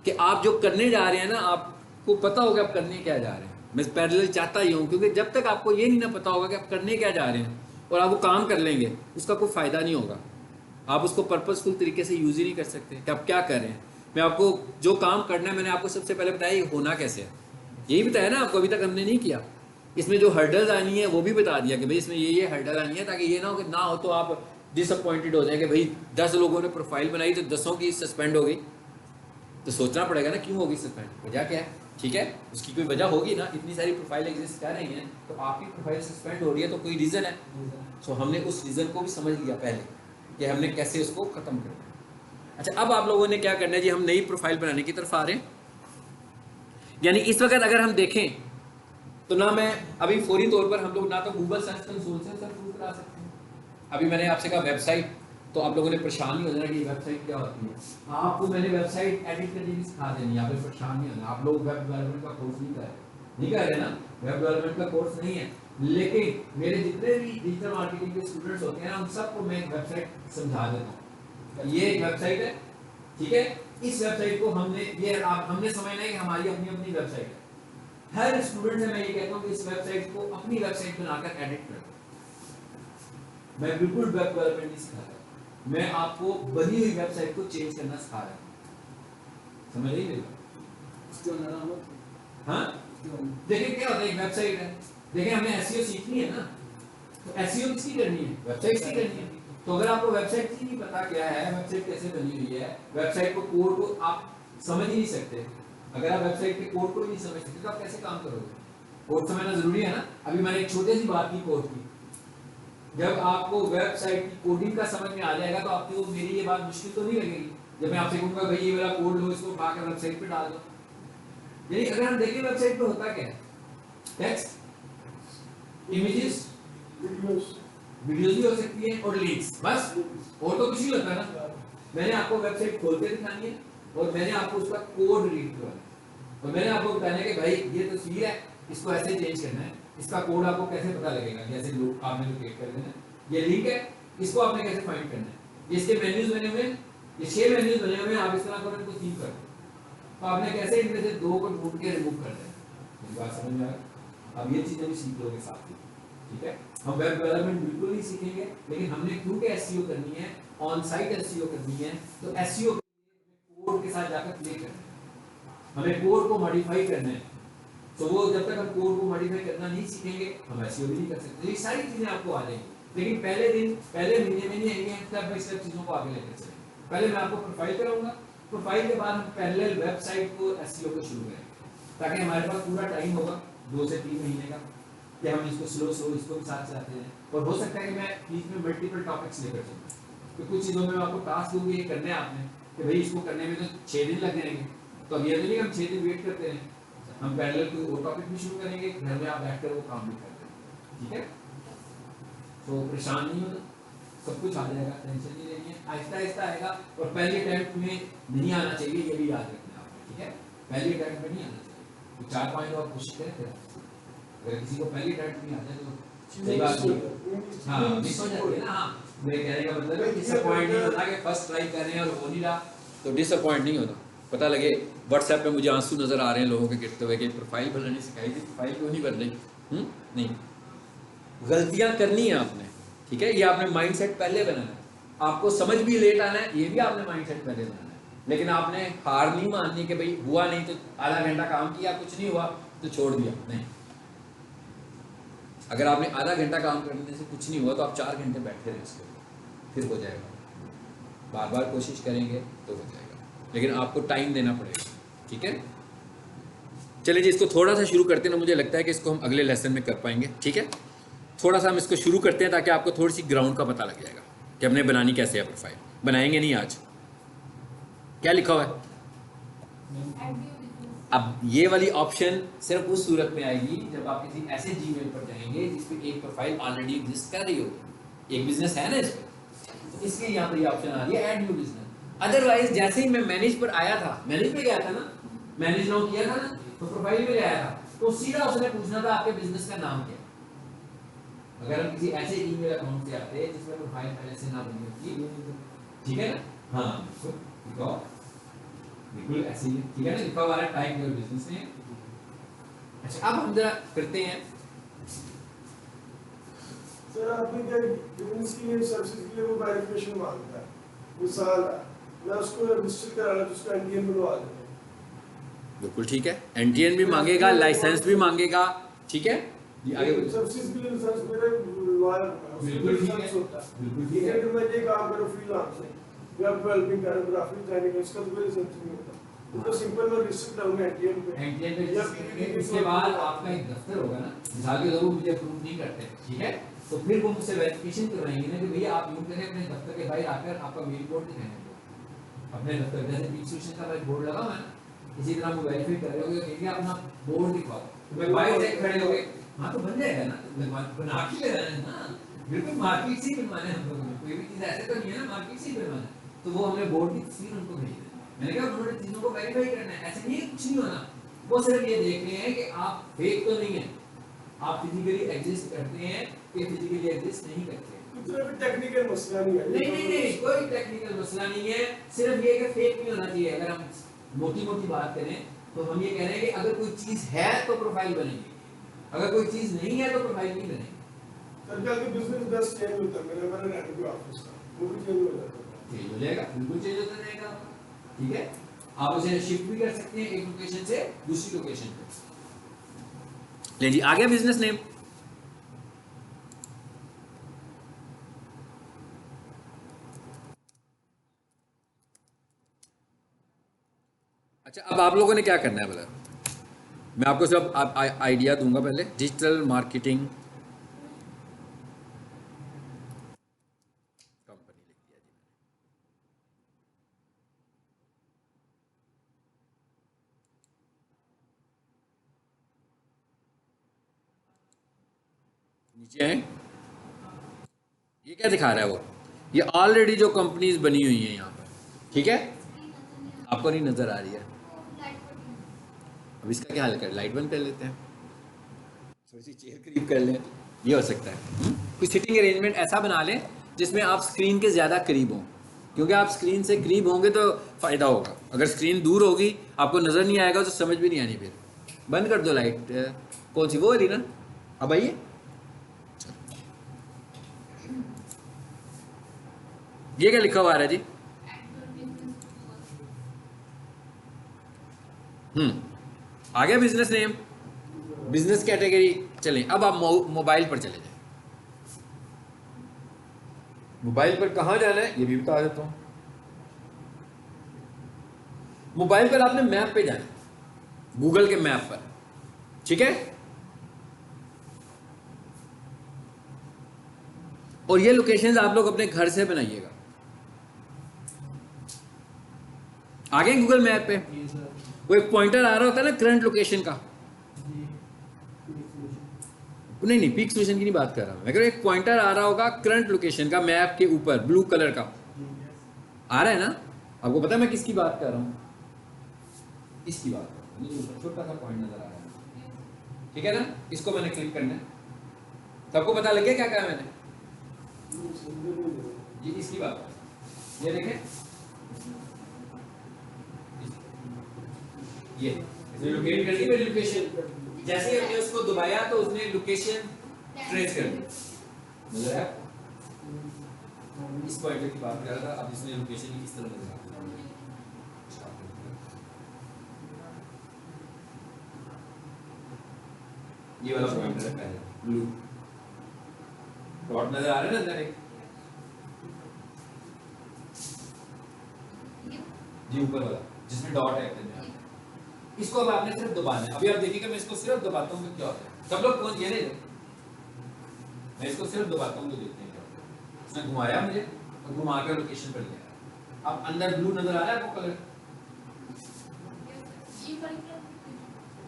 Speaker 1: कि आप जो करने जा रहे हैं ना आपको पता होगा आप करने क्या जा रहे हैं। मैं पैरेलल चाहता ही हूँ क्योंकि जब तक आपको ये नहीं ना पता होगा कि आप करने क्या जा रहे हैं और आप वो काम कर लेंगे उसका कोई फ़ायदा नहीं होगा, आप उसको पर्पसफुल तरीके से यूज़ ही नहीं कर सकते कि आप क्या कर रहे हैं। मैं आपको जो काम करना है मैंने आपको सबसे पहले बताया ये होना कैसे है, यही बताया ना आपको, अभी तक हमने नहीं किया। इसमें जो हर्डल्स आनी है वो भी बता दिया कि भाई इसमें ये हर्डल आनी है, ताकि ये ना हो कि ना हो तो आप डिसअपॉइंटेड हो जाए कि भाई 10 लोगों ने प्रोफाइल बनाई तो 10 की सस्पेंड हो गई, तो सोचना पड़ेगा ना क्यों होगी सस्पेंड, वजह क्या है, ठीक है, उसकी कोई वजह होगी ना। इतनी सारी प्रोफाइल एग्जिस्ट कर रही हैं तो आपकी प्रोफाइल सस्पेंड हो रही है तो कोई रीज़न है। सो हमने उस रीज़न को भी समझ लिया पहले कि हमने कैसे उसको ख़त्म करना है। अच्छा, अब आप लोगों ने क्या करना है जी, हम नई प्रोफाइल बनाने की तरफ आ रहे हैं। यानी इस वक्त अगर हम देखें तो ना मैं अभी फौरी तौर पर हम लोग ना तो गूगल सर्च कंसोल से सर्च करा सकते हैं। अभी मैंने आपसे कहा वेबसाइट, तो आप लोगों ने परेशान नहीं हो जाना कि वेबसाइट क्या होती है। आपको मैंने वेबसाइट एडिट करने की सिखा देनी है, आप परेशान नहीं होना। आप लोग वेब डेवलपमेंट का कोर्स नहीं कर रहे ना, वेब डेवलपमेंट का कोर्स नहीं है, लेकिन मेरे जितने भी डिजिटल मार्केटिंग के स्टूडेंट्स होते हैं ना उन सबको मैं एक वेबसाइट समझा देता हूँ। ये एक वेबसाइट है, ठीक है, इस वेबसाइट को हमने समझना है कि हमारी अपनी अपनी वेबसाइट है। हर स्टूडेंट से मैं ये कहता हूँ कि इस वेबसाइट को अपनी वेबसाइट बनाकर एडिट कर दो। मैं बिल्कुल वेब डेवलपमेंट नहीं सिखा रहा, मैं आपको बनी हुई वेबसाइट को चेंज करना सिखा रहा हूँ। समझ रही मेरी बात? हाँ, देखिए क्या होता है, एक वेबसाइट है, देखिए हमने एसईओ सीखनी है ना, तो एसईओ किसकी करनी है? वेबसाइट की करनी है। तो अगर आपको वेबसाइट की नहीं पता क्या है, वेबसाइट कैसे बनी हुई है, वेबसाइट को कोड को आप समझ ही नहीं सकते, अगर आप वेबसाइट के कोड को ही नहीं समझ सकते तो आप कैसे काम करोगे? कोड समझना जरूरी है ना। अभी मैंने एक छोटी सी बात की कोड की, जब आपको वेबसाइट की कोडिंग का समझ में आ जाएगा तो आपको मेरी ये बात मुश्किल तो नहीं लगेगी जब मैं आपसे कहूंगा भाई ये वाला कोड लो, इसको उठाकर वेबसाइट पे डाल दो। यानी अगर हम देखें वेबसाइट पे होता क्या है, टेक्स्ट, इमेजेस, वीडियोस भी हो सकती है और लिंक्स, बस और तो कुछ नहीं होता ना। मैंने आपको वेबसाइट खोल के दिखानी है और मैंने आपको उसका कोड रीड करवाना है और मैंने आपको बताना है कि भाई ये तस्वीर है, इसको ऐसे चेंज करना है, इसका कोड आपको कैसे पता लगेगा, जैसे लोग आपने लोकेट कर देना है, ये लिंक है, इसको आपने कैसे फाइंड करना है, इसके मेन्यूज बने हुए हैं, ये 6 मेन्यूज बने हुए हैं, आप इस तरह करो इनको 3 कर दो, तो आपने कैसे इनमें से 2 को ढूंढ के रिमूव कर देना है। मेरी बात समझ में आ रहा? अब ये चीजें भी सीख लोगे साथ ही, ठीक है। हम वेब डेवलपमेंट बिल्कुल नहीं सीखेंगे, लेकिन हमने क्योंकि एसईओ करनी है, ऑन साइट एसईओ करनी है, तो एसईओ कोड के साथ जाकर प्ले करना है, हमें कोड को मॉडिफाई करना है। तो वो जब तक हम कोड को मॉडिफाई करना नहीं सीखेंगे हम एसईओ भी नहीं कर सकते। ये सारी चीजें आपको आ जाएंगी, लेकिन पहले महीने में नहीं आएंगे, स्टेप बाय स्टेप चीजों को आगे लेकर चलेंगे। पहले मैं आपको प्रोफाइल कराऊंगा, प्रोफाइल के बाद हम पैरेलल वेबसाइट को एसईओ को शुरू करेंगे, ताकि हमारे पास पूरा टाइम होगा 2 से 3 महीने का कि हम इसको स्लो इसको भी साथ चलाते हैं। और हो सकता है कि मैं बीच में मल्टीपल टॉपिक्स लेकर चलूँ, तो कुछ चीज़ों में आपको टास्क दूंगी ये करने आपने कि भाई इसको करने में तो 6 दिन लग जाएंगे, तो अब ये तो नहीं हम 6 दिन वेट करते हैं, हम पैरेलल कोई और टॉपिक भी शुरू करेंगे, घर में आप बैठकर वो काम भी करते हैं, ठीक है। तो परेशान नहीं होना, सब कुछ आ जाएगा, टेंशन नहीं लेनी है, आहिस्ता आहिस्ता आएगा। और पहले अटेम्प्ट में नहीं आना चाहिए, ये भी याद रखना आपको, ठीक है। पहले अटेम्प्ट में नहीं आना चाहिए, तो 4-5 बार कोशिश करें फिर अगर किसी को पहली अटेम्प्ट नहीं आता तो सही बात नहीं, हाँ मिस हो जाती है ना। हाँ मेरे कहने का मतलब है डिसअपॉइंट नहीं होता कि फर्स्ट ट्राई कर रहे हैं और हो नहीं रहा तो डिसअपॉइंट नहीं होता। पता लगे व्हाट्सएप पे मुझे आंसू नजर आ रहे हैं लोगों के गिरते हुए कि प्रोफाइल बनानी सिखाई थी, प्रोफाइल क्यों नहीं बन रही। नहीं, गलतियां करनी है आपने, ठीक है। ये आपने माइंडसेट पहले बनाना है, आपको समझ भी लेट आना है, ये भी आपने माइंडसेट पहले बनाना है। लेकिन आपने हार नहीं माननी कि भाई हुआ नहीं तो आधा घंटा काम किया कुछ नहीं हुआ तो छोड़ दिया, नहीं। अगर आपने आधा घंटा काम करने से कुछ नहीं हुआ तो आप 4 घंटे बैठे रहे उसके ऊपर, फिर हो जाएगा। बार बार कोशिश करेंगे तो हो जाएगा, लेकिन आपको टाइम देना पड़ेगा, ठीक है। चलिए जी, इसको थोड़ा सा शुरू करते हैं ना, मुझे लगता है कि इसको हम अगले लेसन में कर पाएंगे, ठीक है। थोड़ा सा हम इसको शुरू करते हैं ताकि आपको थोड़ी सी ग्राउंड का पता लग जाएगा कि हमने बनानी कैसे है प्रोफाइल। बनाएंगे नहीं आज, क्या लिखा हुआ है। अब ये वाली ऑप्शन सिर्फ उस सूरत में आएगी जब आप किसी ऐसे जीमेल पर जाएंगे जिसमें एक प्रोफाइल ऑलरेडी एग्जिस्ट कर रही होगी, एक बिजनेस है ना इसमें, तो इसके यहाँ पर ये ऑप्शन आ रही है ऐड न्यू बिजनेस। अदरवाइज जैसे ही मैं मैनेज पर आया था, मैनेज पे गया था ना, मैनेज नाउ किया था ना, तो प्रोफाइल पे आया था तो सीधा उसने पूछना था आपके बिजनेस का नाम क्या है। अगर हम किसी ऐसे ईमेल अकाउंट से आते हैं जिसमें प्रोफाइल पहले से ना बनी होती, ठीक है ना, हाँ बिल्कुल ऐसे ही, ठीक है ना, लिखा हुआ है टाइप योर बिजनेस नेम। अच्छा अब हम जरा करते हैं
Speaker 2: सर, आपने क्या बिजनेस के लिए सर्विसेज के लिए वो वेरिफिकेशन मांगता है, वो साल मैं उसको रजिस्टर कराना तो उसका एनटीएन बनवा देते हैं।
Speaker 1: बिल्कुल ठीक है, एनटीएन भी मांगेगा, लाइसेंस भी मांगेगा, ठीक है जी। आगे
Speaker 2: सर्विसेज के लिए सर्च मेरे लॉयर
Speaker 1: बिल्कुल ठीक है,
Speaker 2: बिल्कुल ठीक है। मैं ये काम करूं फ्रीलांस में वेब डेवलपिंग कर ग्राफिक डिजाइनिंग, इसका तो कोई रिसर्च नहीं होता, तो सिंपल मैं रजिस्टर करूंगा एनटीएन पे।
Speaker 1: एनटीएन पे इसके बाद आपका एक दफ्तर होगा ना, मिसाल के जरूर मुझे अप्रूव नहीं करते, ठीक है, तो फिर वो मुझसे वेरिफिकेशन करवाएंगे ना कि भैया आप यूं करें अपने दफ्तर के बाहर आकर आपका मेल बोर्ड दिखाएंगे अपने दफ्तर, जैसे बीच सोल्यूशन का बोर्ड लगा हुआ है ना, इसी तरह वो वेरीफाई कर रहे होंगे, कहेंगे अपना बोर्ड दिखाओ, तो मैं बाहर से खड़े होंगे, हाँ तो बन जाएगा ना, बना के ले रहे हैं ना, बिल्कुल मार्केट से ही बनवाने हम लोगों ने, कोई भी चीज़ ऐसे तो नहीं है ना, मार्केट से ही बनवाना। तो वो हमने बोर्ड की तस्वीर उनको भेज दी, मैंने कहा उन्होंने चीज़ों को वेरीफाई करना है, ऐसे नहीं है कुछ नहीं होना, वो सिर्फ ये देख रहे हैं कि आप फेक तो नहीं है, आप फिजिकली एग्जिस्ट करते हैं कि फिजिकली एग्जिस्ट नहीं करते।
Speaker 2: कोई टेक्निकल मसला नहीं है,
Speaker 1: नहीं कोई टेक्निकल मसला नहीं है, सिर्फ ये कि फेक नहीं होना चाहिए। अगर हम मोटी बात करें तो हम ये कह रहे हैं कि अगर कोई चीज़ है तो प्रोफाइल बनेगी, अगर कोई चीज़ नहीं है तो प्रोफाइल नहीं बनेगी।
Speaker 2: सर कल के बिजनेस बेस्ट चेंज होता है, मैंने रेंट ऑफिस का वो भी चेंज हो जाता है,
Speaker 1: चेंज हो जाएगा, बिल्कुल चेंज होता जाएगा, ठीक है। आप उसे शिफ्ट भी कर सकते हैं एक लोकेशन से दूसरी लोकेशन पे। ले जी, आ गया बिजनेस नेम। अच्छा, अब आप लोगों ने क्या करना है बोला, मैं आपको सब आइडिया दूंगा। पहले डिजिटल मार्केटिंग कंपनी लिख दिया जी। नीचे आए, ये क्या दिखा रहा है वो, ये ऑलरेडी जो कंपनीज बनी हुई हैं यहाँ पर, ठीक है, आपको नहीं नजर आ रही है। अब इसका क्या हल कर, लाइट बंद कर लेते हैं, थोड़ी सी चेयर करीब कर लें, ये हो सकता है। कोई सिटिंग अरेंजमेंट ऐसा बना लें जिसमें आप स्क्रीन के ज़्यादा करीब हों, क्योंकि आप स्क्रीन से करीब होंगे तो फ़ायदा होगा। अगर स्क्रीन दूर होगी आपको नज़र नहीं आएगा तो समझ भी नहीं आनी। फिर बंद कर दो लाइट, कौन सी, वो वाली ना। अब आइए, ये क्या लिखा हुआ आ रहा है जी? आ गया बिजनेस नेम, बिजनेस कैटेगरी। चलें, अब आप मोबाइल पर चले जाएं। मोबाइल पर कहाँ जाना है ये भी बता देता हूँ। मोबाइल पर आपने मैप पे जाना है, गूगल के मैप पर, ठीक है। और ये लोकेशंस आप लोग अपने घर से बनाइएगा। आ गए गूगल मैप पे, वो एक पॉइंटर आ रहा होता है ना करंट लोकेशन का। नहीं नहीं, पीक स्टेशन की नहीं बात कर रहा मैं कह रहा एक पॉइंटर आ रहा होगा करंट लोकेशन का मैप के ऊपर, ब्लू कलर का आ रहा है ना। आपको पता है मैं किसकी बात कर रहा हूँ, इसकी बात कर रहा हूँ। छोटा सा पॉइंट नजर आ रहा है, ठीक है ना। इसको मैंने क्लिक करना है, सबको पता लग गया क्या कहा मैंने। ये इसकी बात है, ये देखें, ये इसने लोकेट कर दी मेरी लोकेशन। जैसे ही हमने उसको दबाया तो उसने लोकेशन ट्रेस कर दी। नजर आया, इस पॉइंटर की बात कर रहा था। अब इसने लोकेशन की किस तरह नजर आ रही है, ये वाला पॉइंटर है पहले, ब्लू डॉट नजर आ रहा है ना अंदर एक, जी ऊपर वाला जिसमें डॉट है अंदर। इसको अब आपने सिर्फ दबाना है। अभी आप देखिएगा मैं इसको सिर्फ दबाता हूँ तो क्या होता है। सब लोग कौन, ये नहीं, मैं इसको सिर्फ दबाता हूँ तो देखते हैं क्या होता है। उसने घुमाया मुझे और घुमा कर लोकेशन पर लिया। अब अंदर ब्लू नजर आ रहा है आपको कलर,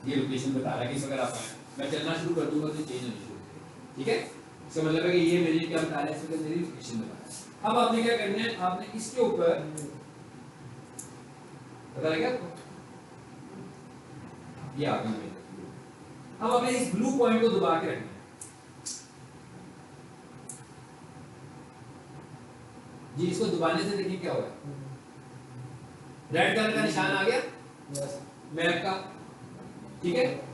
Speaker 1: ये लोकेशन बता रहा है कि इस वक्त आप आए। मैं चलना शुरू कर दूंगा तो चेंज होनी शुरू हो जाएगी, ठीक है। इसका मतलब है कि ये मेरी क्या बता रहा है, इस वक्त मेरी लोकेशन बता रहा है। अब आपने क्या करना है, आपने इसके ऊपर पता लगा आपको, ये आ गई। अब आपने इस ब्लू पॉइंट को दबा के रखना है जी। इसको दबाने से देखिए क्या होगा, रेड कलर का निशान आ गया मैप का, ठीक है।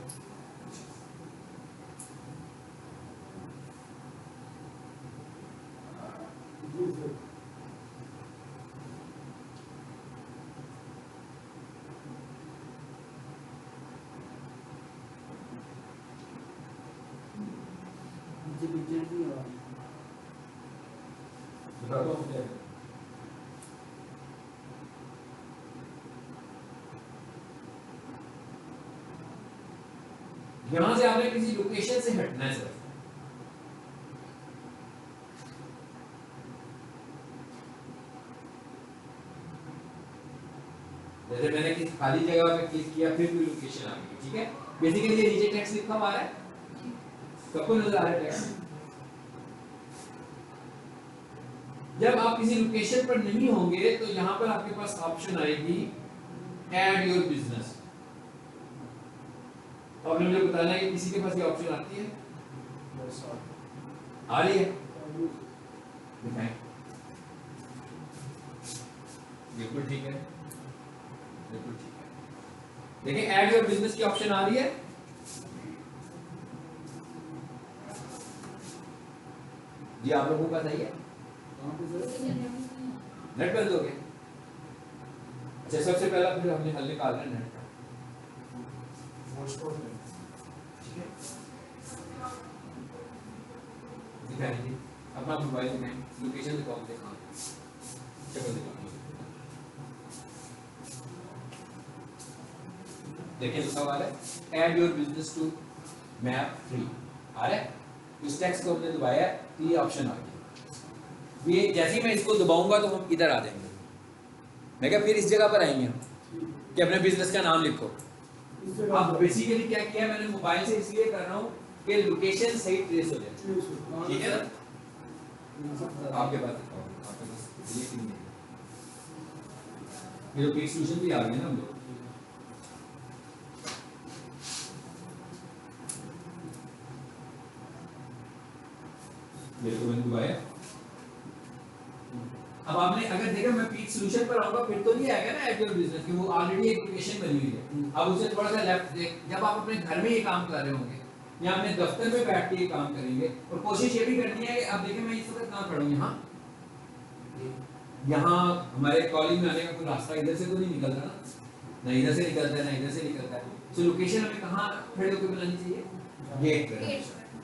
Speaker 1: यहां से आपने किसी लोकेशन से हटना है सिर्फ। जैसे मैंने किसी खाली जगह पे क्लिक किया, फिर कोई लोकेशन आ गई, ठीक है। बेसिकली ये नीचे टेक्स्ट लिखा हुआ है, सबको नजर आ रहा है टेक्स्ट। जब आप किसी लोकेशन पर नहीं होंगे तो यहां पर आपके पास ऑप्शन आएगी ऐड योर बिजनेस। तो आपने मुझे बताना है कि किसी के पास ये ऑप्शन आती है, आ रही है, दिखाएं। बिल्कुल ठीक है, बिल्कुल ठीक है। देखिए ऐड योर बिजनेस की ऑप्शन आ रही है। जी आप लोगों का सही है, नेट बंद हो गया। अच्छा सबसे पहला फिर हमने हल निकालना है नेट का, ठीक है। दिखा दीजिए अपना मोबाइल में लोकेशन दिखाओ, दिखा चलो दिखाओ। देखिए लिखा हुआ है add your business to map 3 आ रहा है। इस टेक्स्ट को हमने दबाया तो ये ऑप्शन आ गया। ये जैसे ही मैं इसको दबाऊंगा तो हम इधर आ जाएंगे। मैं क्या फिर इस जगह पर आएंगे कि अपने बिजनेस का नाम लिखो। अब बेसिकली क्या किया मैंने मोबाइल से इसलिए कर रहा हूँ कि लोकेशन सही ट्रेस हो जाए। ठीक है ना? आपके पास ये तो पीक सॉल्यूशन भी आ गया ना हम लोग। अब आपने अगर देखा मैं पीक सॉल्यूशन पर आऊंगा फिर तो नहीं आएगा ना एट योर बिजनेस कि वो ऑलरेडी एक लोकेशन बनी हुई है। अब उसे थोड़ा सा लेफ्ट जब आप अपने घर में ये काम कर रहे होंगे या अपने दफ्तर में बैठ के ये काम करेंगे और कोशिश ये भी करनी है कि अब देखिए मैं इस वक्त कहाँ खड़ा हूँ यहाँ हमारे कॉलेज में आने का कोई रास्ता इधर से तो नहीं निकलता ना इधर से निकलता है ना इधर से निकलता है। तो लोकेशन हमें कहाँ खड़े होकर बनानी चाहिए? गेट पे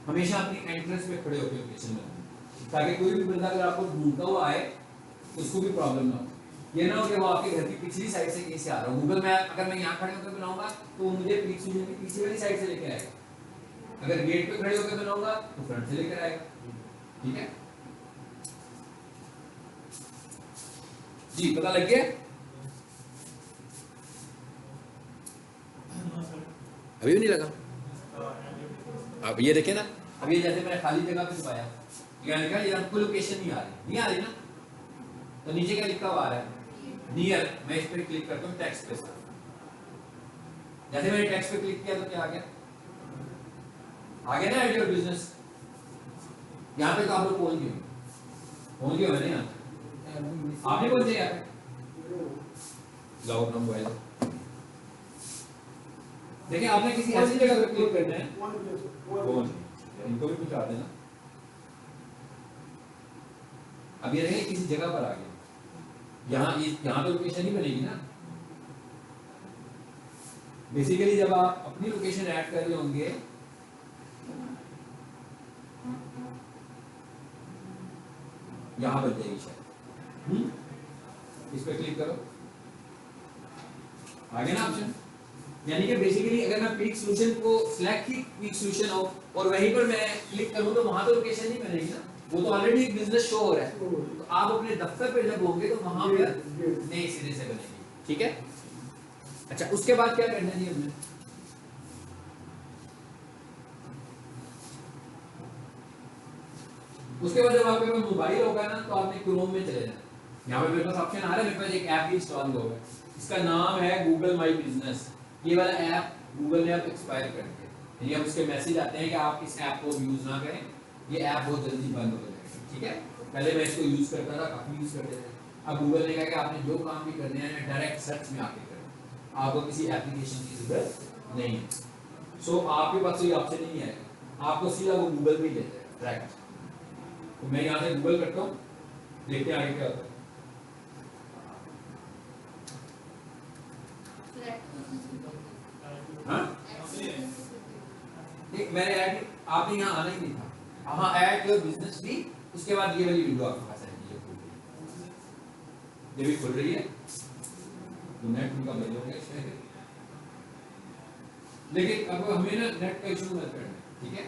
Speaker 1: हमेशा अपनी एंट्रेंस पे खड़े होकर लोकेशन बनानी ताकि कोई भी बंदा अगर आपको ढूंढता हुआ आए उसको भी प्रॉब्लम ना हो। ये ना हो कि वो आपके घर की पिछली साइड से कहीं से आ रहा हो। गूगल मैप अगर मैं यहाँ खड़े होकर बनाऊंगा तो मुझे पीक सॉल्यूशन की पीछे वाली साइड से लेकर आएगा। अगर गेट पे खड़े होकर बनाऊंगा तो फ्रंट से लेकर आएगा। ठीक है जी, पता लग गया? अभी भी नहीं लगा? अब ये देखे ना, अब ये जैसे मैंने खाली जगह पे दबाया यहाँ लिखा ये आपको लोकेशन नहीं आ रही ना, तो नीचे क्या लिखा हुआ आ रहा है नियर। मैं इस पर क्लिक करता हूँ टेक्स्ट पे। जैसे मैंने टेक्स्ट पे क्लिक किया तो क्या आ गया ना एट योर बिजनेस। यहाँ पे तो आप लोग पहुंच गए मैंने यहाँ आपने कौन से यार लाओ अपना मोबाइल। देखिए आपने किसी ऐसी जगह पे क्लिक करना है इनको भी बता देना। अब ये रहे किसी जगह पर आ गया यहाँ तो लोकेशन ही बनेगी ना। बेसिकली जब आप अपनी लोकेशन ऐड कर रहे होंगे यहाँ बन जाएगी शायद। इस पे क्लिक करो आ गया ना ऑप्शन। यानी कि बेसिकली अगर मैं पीक सॉल्यूशन को सिलेक्ट की पीक सॉल्यूशन हो और वहीं पर मैं क्लिक करूं तो वहां तो लोकेशन नहीं बनेगी ना, वो तो ऑलरेडी एक बिजनेस शो हो रहा है। तो आप अपने दफ्तर पे जब होंगे तो वहां पर नए सिरे से बनेगी। ठीक है अच्छा, उसके बाद क्या करना है हमने? उसके बाद जब आपके पास मोबाइल होगा ना तो आपने क्रोम में चले जाना। यहाँ पे मेरे पास ऑप्शन आ रहा है, मेरे पास एक ऐप भी इंस्टॉल होगा, इसका नाम है गूगल माई बिजनेस। ये वाला ऐप गूगल ने अब एक्सपायर कर दिया, यानी अब उसके मैसेज आते हैं कि आप इस ऐप को यूज ना करें, ये ऐप बहुत जल्दी बंद हो जाएगा। ठीक है, पहले मैं इसको यूज करता था, काफी यूज करते थे। अब गूगल ने कहा कि आपने जो काम भी करने हैं डायरेक्ट सर्च में आके करें, आपको किसी एप्लीकेशन की जरूरत नहीं है। सो आपके पास कोई ऑप्शन नहीं है, आपको सीधा वो गूगल पे ले जाएगा डायरेक्ट। तो मैं यहाँ से गूगल करता हूँ, देखते हैं आगे क्या होता है। मैंने ऐड आपने यहाँ आना ही नहीं था। हाँ ऐड योर बिजनेस भी, उसके बाद ये वाली विंडो आपके पास आएगी, ये भी खुल रही है। तो नेट उनका बंद हो गया, लेकिन अब हमें ना नेट का इशू मत करना, ठीक है।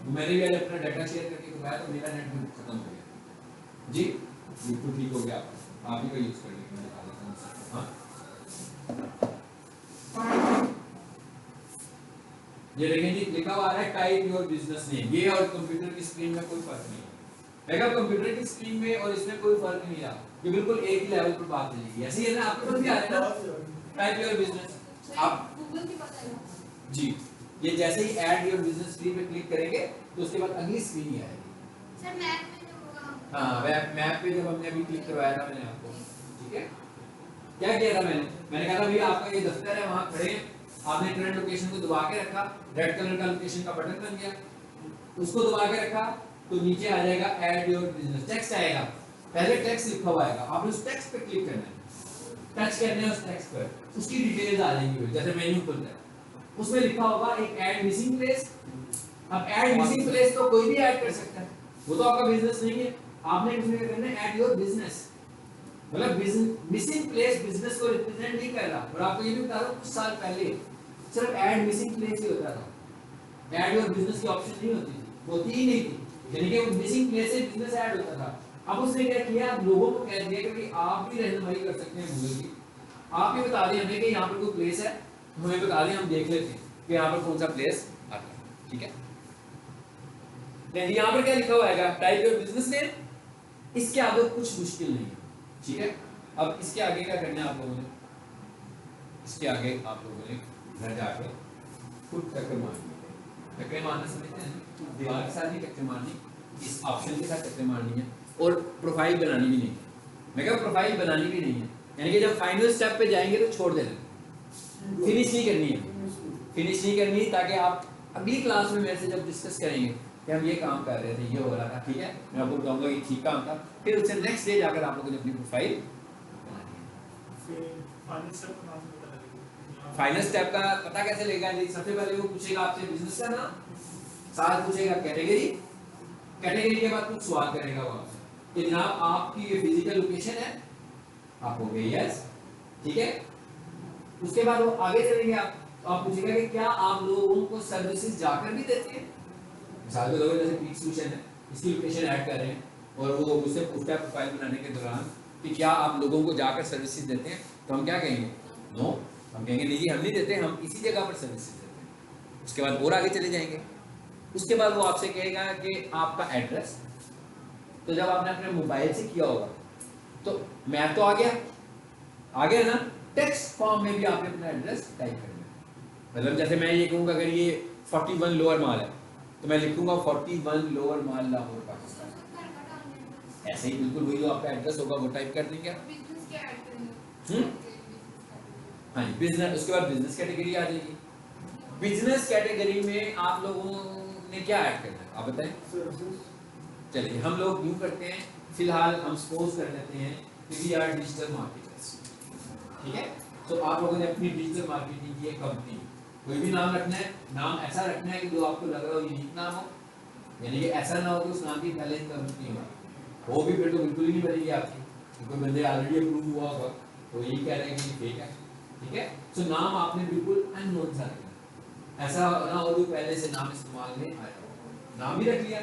Speaker 1: मैंने भी आज अपना डाटा शेयर करके दिखाया तो मेरा नेट भी खत्म हो गया जी, बिल्कुल ठीक हो गया। आप ही का यूज कर लीजिए, मैं दिखा देता हूँ। हाँ ये देखें जी, लिखा हुआ है टाइप योर बिजनेस नेम। ये और कंप्यूटर की स्क्रीन में कोई फर्क नहीं है। देखा कंप्यूटर की स्क्रीन में और इसमें कोई फर्क नहीं रहा, ये बिल्कुल एक ही लेवल पर बात चलेगी। ऐसे ही है ना, आपको समझ आ रहा है ना टाइप योर बिजनेस। आप
Speaker 3: गूगल की पता है
Speaker 1: जी, ये जैसे ही ऐड योर बिजनेस स्क्रीन पे क्लिक करेंगे तो उसके बाद अगली स्क्रीन ही आएगी।
Speaker 3: सर मैप में जब होगा,
Speaker 1: हाँ मैप पे जब हमने अभी क्लिक करवाया था मैंने आपको, ठीक है। क्या किया था मैंने कहा था भैया आपका ये दफ्तर है, वहाँ खड़े हैं, आपने करंट लोकेशन को दबा के रखा, रेड कलर का लोकेशन का बटन बन गया, उसको दबा के रखा तो नीचे आ जाएगा ऐड योर बिजनेस, टेक्स्ट आएगा। पहले टेक्स्ट लिखा हुआ आएगा, आपने उस टेक्स्ट पे क्लिक करना है, टच करना है उस टेक्स्ट पर, उसकी डिटेल्स आ जाएंगी। जैसे मेन्यू खुलता है उसमें लिखा होगा एक ऐड मिसिंग प्लेस। अब ऐड मिसिंग प्लेस तो कोई भी ऐड कर सकता है, वो तो आपका बिजनेस नहीं है। आपने उसमें क्या करना है, ऐड योर बिजनेस। मतलब मिसिंग प्लेस बिजनेस को रिप्रेजेंट नहीं कर रहा। और आपको ये भी बता रहा हूँ, कुछ साल पहले सिर्फ ऐड मिसिंग प्लेस ही होता था, ऐड और बिजनेस की ऑप्शन नहीं होती थी, होती ही नहीं थी, यानी कि मिसिंग प्लेस से बिजनेस ऐड होता था। अब उसने क्या किया, आप लोगों को कह दिया कि आप भी रहनुमाई कर सकते हैं गूगल की, आप ही बता दें हमें कि यहाँ पर कोई प्लेस है, हमें बता दें, हम देख लेते हैं कि यहाँ पर कौन सा प्लेस आता है। ठीक है, यहाँ पर क्या लिखा हुआ है, टाइप योर बिजनेस नेम, इसके आगे कुछ मुश्किल नहीं है। ठीक है, अब इसके आगे क्या करना है आप लोगों ने, इसके आगे आप लोगों ने घर जाके खुद टक्कर मारनी है। टक्कर मारना समझते हैं, दीवार के साथ ही टक्कर मारनी, इस ऑप्शन के साथ टक्कर मारनी है, और प्रोफाइल बनानी भी नहीं है। मैं कह प्रोफाइल बनानी भी नहीं है, यानी कि जब फाइनल स्टेप पे जाएंगे तो छोड़ देना, फिनिश नहीं करनी है, फिनिश नहीं करनी, ताकि आप अगली क्लास में मेरे से जब डिस्कस करेंगे कि हम ये काम कर रहे थे, ये हो रहा था, ठीक है, मैं आपको बताऊंगा ये ठीक काम था, फिर उससे नेक्स्ट डे जाकर आप लोगों ने अपनी प्रोफाइल बनानी है। फाइनल स्टेप का पता कैसे लगेगा, सबसे पहले वो पूछेगा आपसे बिजनेस का नाम, साथ पूछेगा कैटेगरी, कैटेगरी के बाद कुछ सवाल करेगा वो आपसे कि जनाब आपकी ये फिजिकल लोकेशन है, आप हो गए यस, ठीक है। उसके बाद वो आगे चलेंगे, आप पूछेगा कि क्या आप लोगों को सर्विसेज जाकर भी देते हैं, मिसाल के तौर पर जैसे पीक सोल्यूशन है, इसकी लोकेशन ऐड कर रहे हैं और वो उससे पूछता है प्रोफाइल बनाने के दौरान कि क्या आप लोगों को जाकर सर्विसेज देते हैं, तो हम क्या कहेंगे, नो, हम कहेंगे नहीं जी हम नहीं देते, हम इसी जगह पर सर्विसेज देते हैं। उसके बाद और आगे चले जाएंगे, उसके बाद वो आपसे कहेगा कि आपका एड्रेस, तो जब आपने अपने मोबाइल से किया होगा तो मैप तो आ गया ना, टेक्स्ट फॉर्म में भी आपने अपना एड्रेस टाइप करना है। मतलब जैसे मैं ये कहूँगा अगर ये 41 लोअर माल है तो मैं लिखूंगा 41 लोअर माल लाहौर पाकिस्तान, ऐसे ही बिल्कुल वही जो आपका एड्रेस होगा वो टाइप कर देंगे। हाँ जी, बिजनेस, उसके बाद बिजनेस कैटेगरी आ जाएगी। बिजनेस कैटेगरी में आप लोगों ने क्या ऐड करना है आप बताएं। चलिए हम लोग यूँ करते हैं, फिलहाल हम सपोज कर लेते हैं कि वी आर डिजिटल मार्केटर्स, ठीक है। तो आप लोगों ने अपनी डिजिटल मार्केटिंग की एक कंपनी, कोई भी नाम रखना है, नाम ऐसा रखना है कि जो आपको लग रहा हो यूनिक नाम हो, यानी कि ऐसा ना हो कि उस नाम की पहले कंपनी हो भी, फिर तो बिल्कुल ही नहीं बनेगी आपकी, क्योंकि बंदे ऑलरेडी अप्रूव हुआ होगा तो यही कह रहे हैं कि फेक है, ठीक है। तो नाम आपने बिल्कुल अननोन सा रखना, ऐसा ना हो जो पहले से नाम इस्तेमाल में आया हो, नाम भी रख लिया।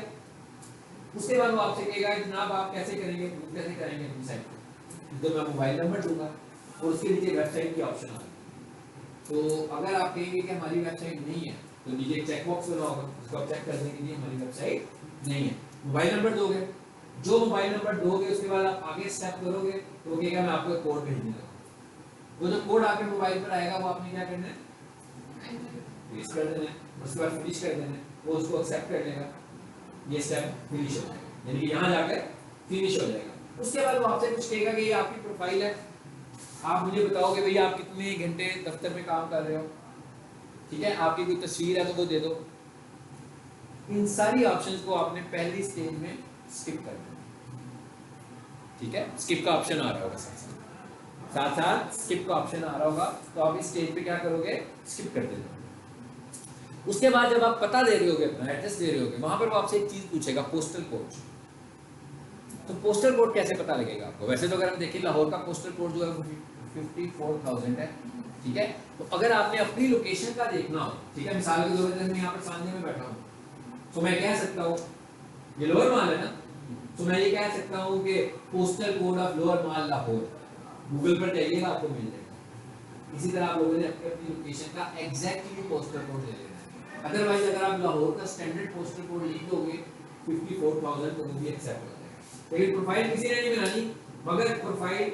Speaker 1: उसके बाद वो आपसे कहेगा जनाब आप कैसे करेंगे, प्रूफ कैसे करेंगे अपनी साइट पे, तो मैं मोबाइल नंबर दूंगा और उसके नीचे वेबसाइट की ऑप्शन आ गई। तो अगर आप कहेंगे कि हमारी वेबसाइट नहीं है तो नीचे एक चेक बॉक्स बना होगा, उसको आप चेक कर देंगे कि हमारी वेबसाइट नहीं है। मोबाइल नंबर दोगे, जो मोबाइल नंबर दोगे उसके बाद आप आगे स्टेप करोगे तो वो कहेगा मैं आपको एक कोड भेजने लगा, वो जो कोड आपके मोबाइल पर आएगा वो आपने क्या करना है, पेस्ट कर देना है, उसके बाद फिनिश कर देना है, वो उसको एक्सेप्ट कर लेगा, ये स्टेप फिनिश हो जाएगा, यानी कि यहाँ जाकर फिनिश हो जाएगा। उसके बाद वो आपसे कुछ कहेगा कि ये आपकी प्रोफाइल है, आप मुझे बताओगे भैया आप कितने घंटे दफ्तर में काम कर रहे हो, ठीक है, आपकी कोई तस्वीर है तो वो दे दो। इन सारी ऑप्शंस को आपने पहली स्टेज में स्किप कर देना, ठीक है। स्किप का ऑप्शन आ रहा होगा साथ साथ स्किप का ऑप्शन आ रहा होगा, तो आप इस स्टेज पे क्या करोगे, स्किप कर देना। उसके बाद जब आप पता दे रहे होगे, अपना एड्रेस दे रहे होगे, वहां पर वो आपसे एक चीज पूछेगा, पोस्टल कोड। तो पोस्टल कोड कैसे पता लगेगा आपको, वैसे तो अगर हम देखें लाहौर का पोस्टल कोड जो है 54,000 है, ठीक है। तो अगर आपने अपनी लोकेशन का देखना हो, ठीक है, मिसाल के तौर पर मैं यहाँ पर सामने में बैठा हूँ तो मैं कह सकता हूँ ये लोअर माल है ना, तो मैं ये कह सकता हूँ कि postal code of lower mall Lahore, Google पर जाइएगा आपको मिल जाएगा। इसी तरह आप लोगों ने अपनी लोकेशन का एग्जैक्टली पोस्टल कोड ले लेना है। अदरवाइज अगर आप लाहौर का स्टैंडर्ड पोस्टल कोड लिख दोगे 54,000 तो वो भी एक्सेप्ट हो जाएगा। लेकिन प्रोफाइल किसी ने नहीं बनानी, मगर प्रोफाइल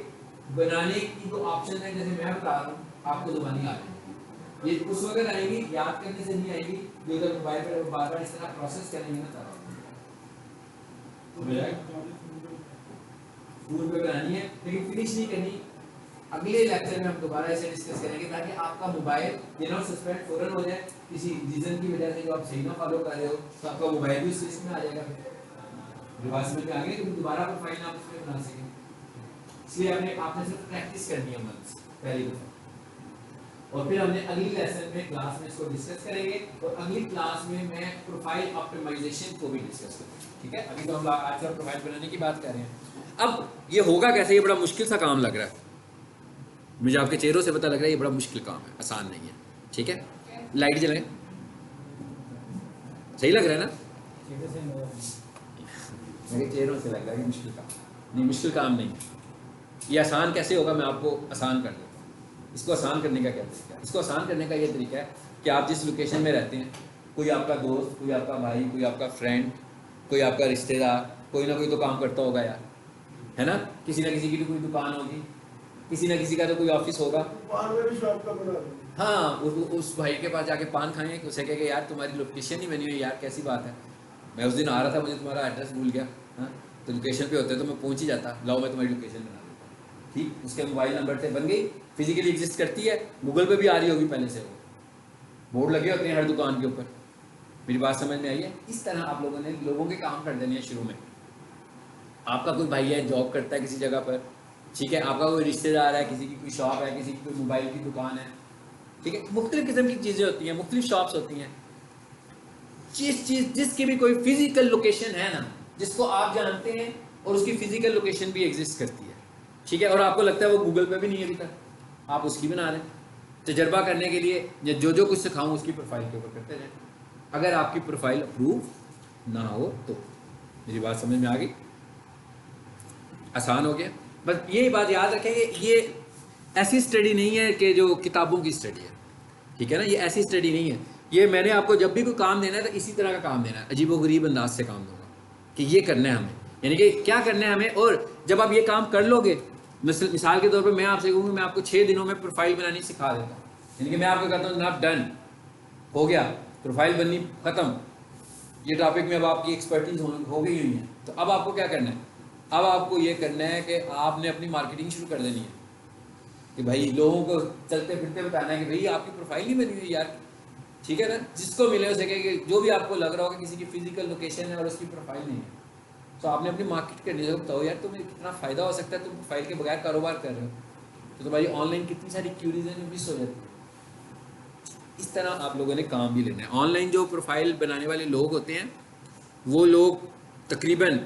Speaker 1: बनाने की जो ऑप्शन है जैसे मैं बता रहा हूँ आपको जुबानी आ जाएगी, ये उस वक्त आएगी, याद करने से नहीं आएगी, जो अगर मोबाइल पर बार बार इस तरह प्रोसेस करेंगे ना तब फूड पे बनानी है, लेकिन फिनिश नहीं करनी। अगले लेक्चर में हम दोबारा इसे डिस्कस करेंगे ताकि आपका मोबाइल ये ना सस्पेंड फौरन हो जाए किसी रीजन की वजह से जो आप सही ना फॉलो कर रहे हो, तो आपका मोबाइल भी इस लिस्ट में आ जाएगा, फिर रिवाज में आगे तो दोबारा प्रोफाइल आप उसमें बना सकें। इसलिए आपने सिर्फ प्रैक्टिस करनी है मंथ्स पहली दफा, और फिर हमने अगली लेसन में क्लास में इसको डिस्कस करेंगे, और अगली क्लास में मैं प्रोफाइल ऑप्टिमाइजेशन को भी डिस्कस करूंगा, ठीक है। अभी तो हम आज प्रोफाइल बनाने की बात कर रहे हैं। अब ये होगा कैसे, ये बड़ा मुश्किल सा काम लग रहा है मुझे, आपके चेहरों से पता लग रहा है ये बड़ा मुश्किल काम है, आसान नहीं है, ठीक है। लाइट जलाएं, सही लग रहा है ना, मेरे चेहरों से लग रहा है कि मुश्किल काम नहीं, मुश्किल काम नहीं है। ये आसान कैसे होगा, मैं आपको आसान कर देता हूँ। इसको आसान करने का क्या तरीका है, इसको आसान करने का ये तरीका है कि आप जिस लोकेशन में रहते हैं, कोई आपका दोस्त, कोई आपका भाई, कोई आपका फ्रेंड, कोई आपका रिश्तेदार, कोई ना कोई तो काम करता होगा यार, है ना, किसी ना किसी की तो कोई दुकान होगी, किसी ना किसी का तो कोई ऑफिस होगा।
Speaker 2: पान में भी शॉप का बना दो।
Speaker 1: हाँ, उस भाई के पास जाके पान खाएंगे, उसे कहेंगे यार तुम्हारी लोकेशन नहीं बनी हुई यार, कैसी बात है, मैं उस दिन आ रहा था, मुझे तुम्हारा एड्रेस भूल गया, हाँ तो लोकेशन पे होते तो मैं पहुंच ही जाता, लाओ मैं तुम्हारी लोकेशन बना देता हूँ, ठीक, उसके मोबाइल नंबर से बन गई, फिजिकली एग्जिस्ट करती है, गूगल पे भी आ रही होगी पहले से, वो बोर्ड लगे होते हैं हर दुकान के ऊपर। मेरी बात समझ में आई है। इस तरह आप लोगों ने लोगों के काम कर देने हैं शुरू में। आपका कोई भाई है, जॉब करता है किसी जगह पर, ठीक है, आपका कोई रिश्तेदार है, किसी की कोई शॉप है, किसी की कोई मोबाइल की दुकान है, ठीक है, मुख्तलिफ किस्म की चीज़ें होती हैं, मुख्तलिफ शॉप्स होती हैं, जिसकी भी कोई फिजिकल लोकेशन है ना, जिसको आप जानते हैं और उसकी फिजिकल लोकेशन भी एग्जिस्ट करती है, ठीक है, और आपको लगता है वो गूगल पे भी नहीं है अभी तक, आप उसकी बना रहे हैं। तजर्बा करने के लिए जो जो कुछ सिखाऊं उसकी प्रोफाइल के ऊपर करते रहें। अगर आपकी प्रोफाइल अप्रूव ना हो तो, मेरी बात समझ में आ गई, आसान हो गया। बस ये बात याद रखें कि ये ऐसी स्टडी नहीं है कि जो किताबों की स्टडी है, ठीक है ना, ये ऐसी स्टडी नहीं है। ये मैंने आपको जब भी कोई काम देना है तो इसी तरह का काम देना है, अजीबोगरीब अंदाज से काम दूंगा कि ये करना है हमें, यानी कि क्या करना है हमें। और जब आप ये काम कर लोगे, मिसाल के तौर पर मैं आपसे कहूँगी मैं आपको 6 दिनों में प्रोफाइल बनानी सिखा देता हूँ, यानी कि मैं आपको कहता हूँ जनाब डन हो गया, प्रोफाइल बननी ख़त्म, ये टॉपिक में अब आपकी एक्सपर्टीज हो गई हुई है। तो अब आपको क्या करना है, अब आपको ये करना है कि आपने अपनी मार्केटिंग शुरू कर देनी है, कि भाई लोगों को चलते फिरते बताना है कि भाई आपकी प्रोफाइल नहीं बनी हुई यार, ठीक है ना, जिसको मिले उसे कहे, जो भी आपको लग रहा होगा किसी की फिजिकल लोकेशन है और उसकी प्रोफाइल नहीं है, तो आपने अपनी मार्केट करनी है, बताओ यार तुम्हें कितना फ़ायदा हो सकता है, तुम प्रोफाइल के बगैर कारोबार कर रहे हो, तो तुम्हारी ऑनलाइन कितनी सारी क्यूरीज हैं जो मिस हो जाती है। इस तरह आप लोगों ने काम भी लेना है। ऑनलाइन जो प्रोफाइल बनाने वाले लोग होते हैं वो लोग तकरीबन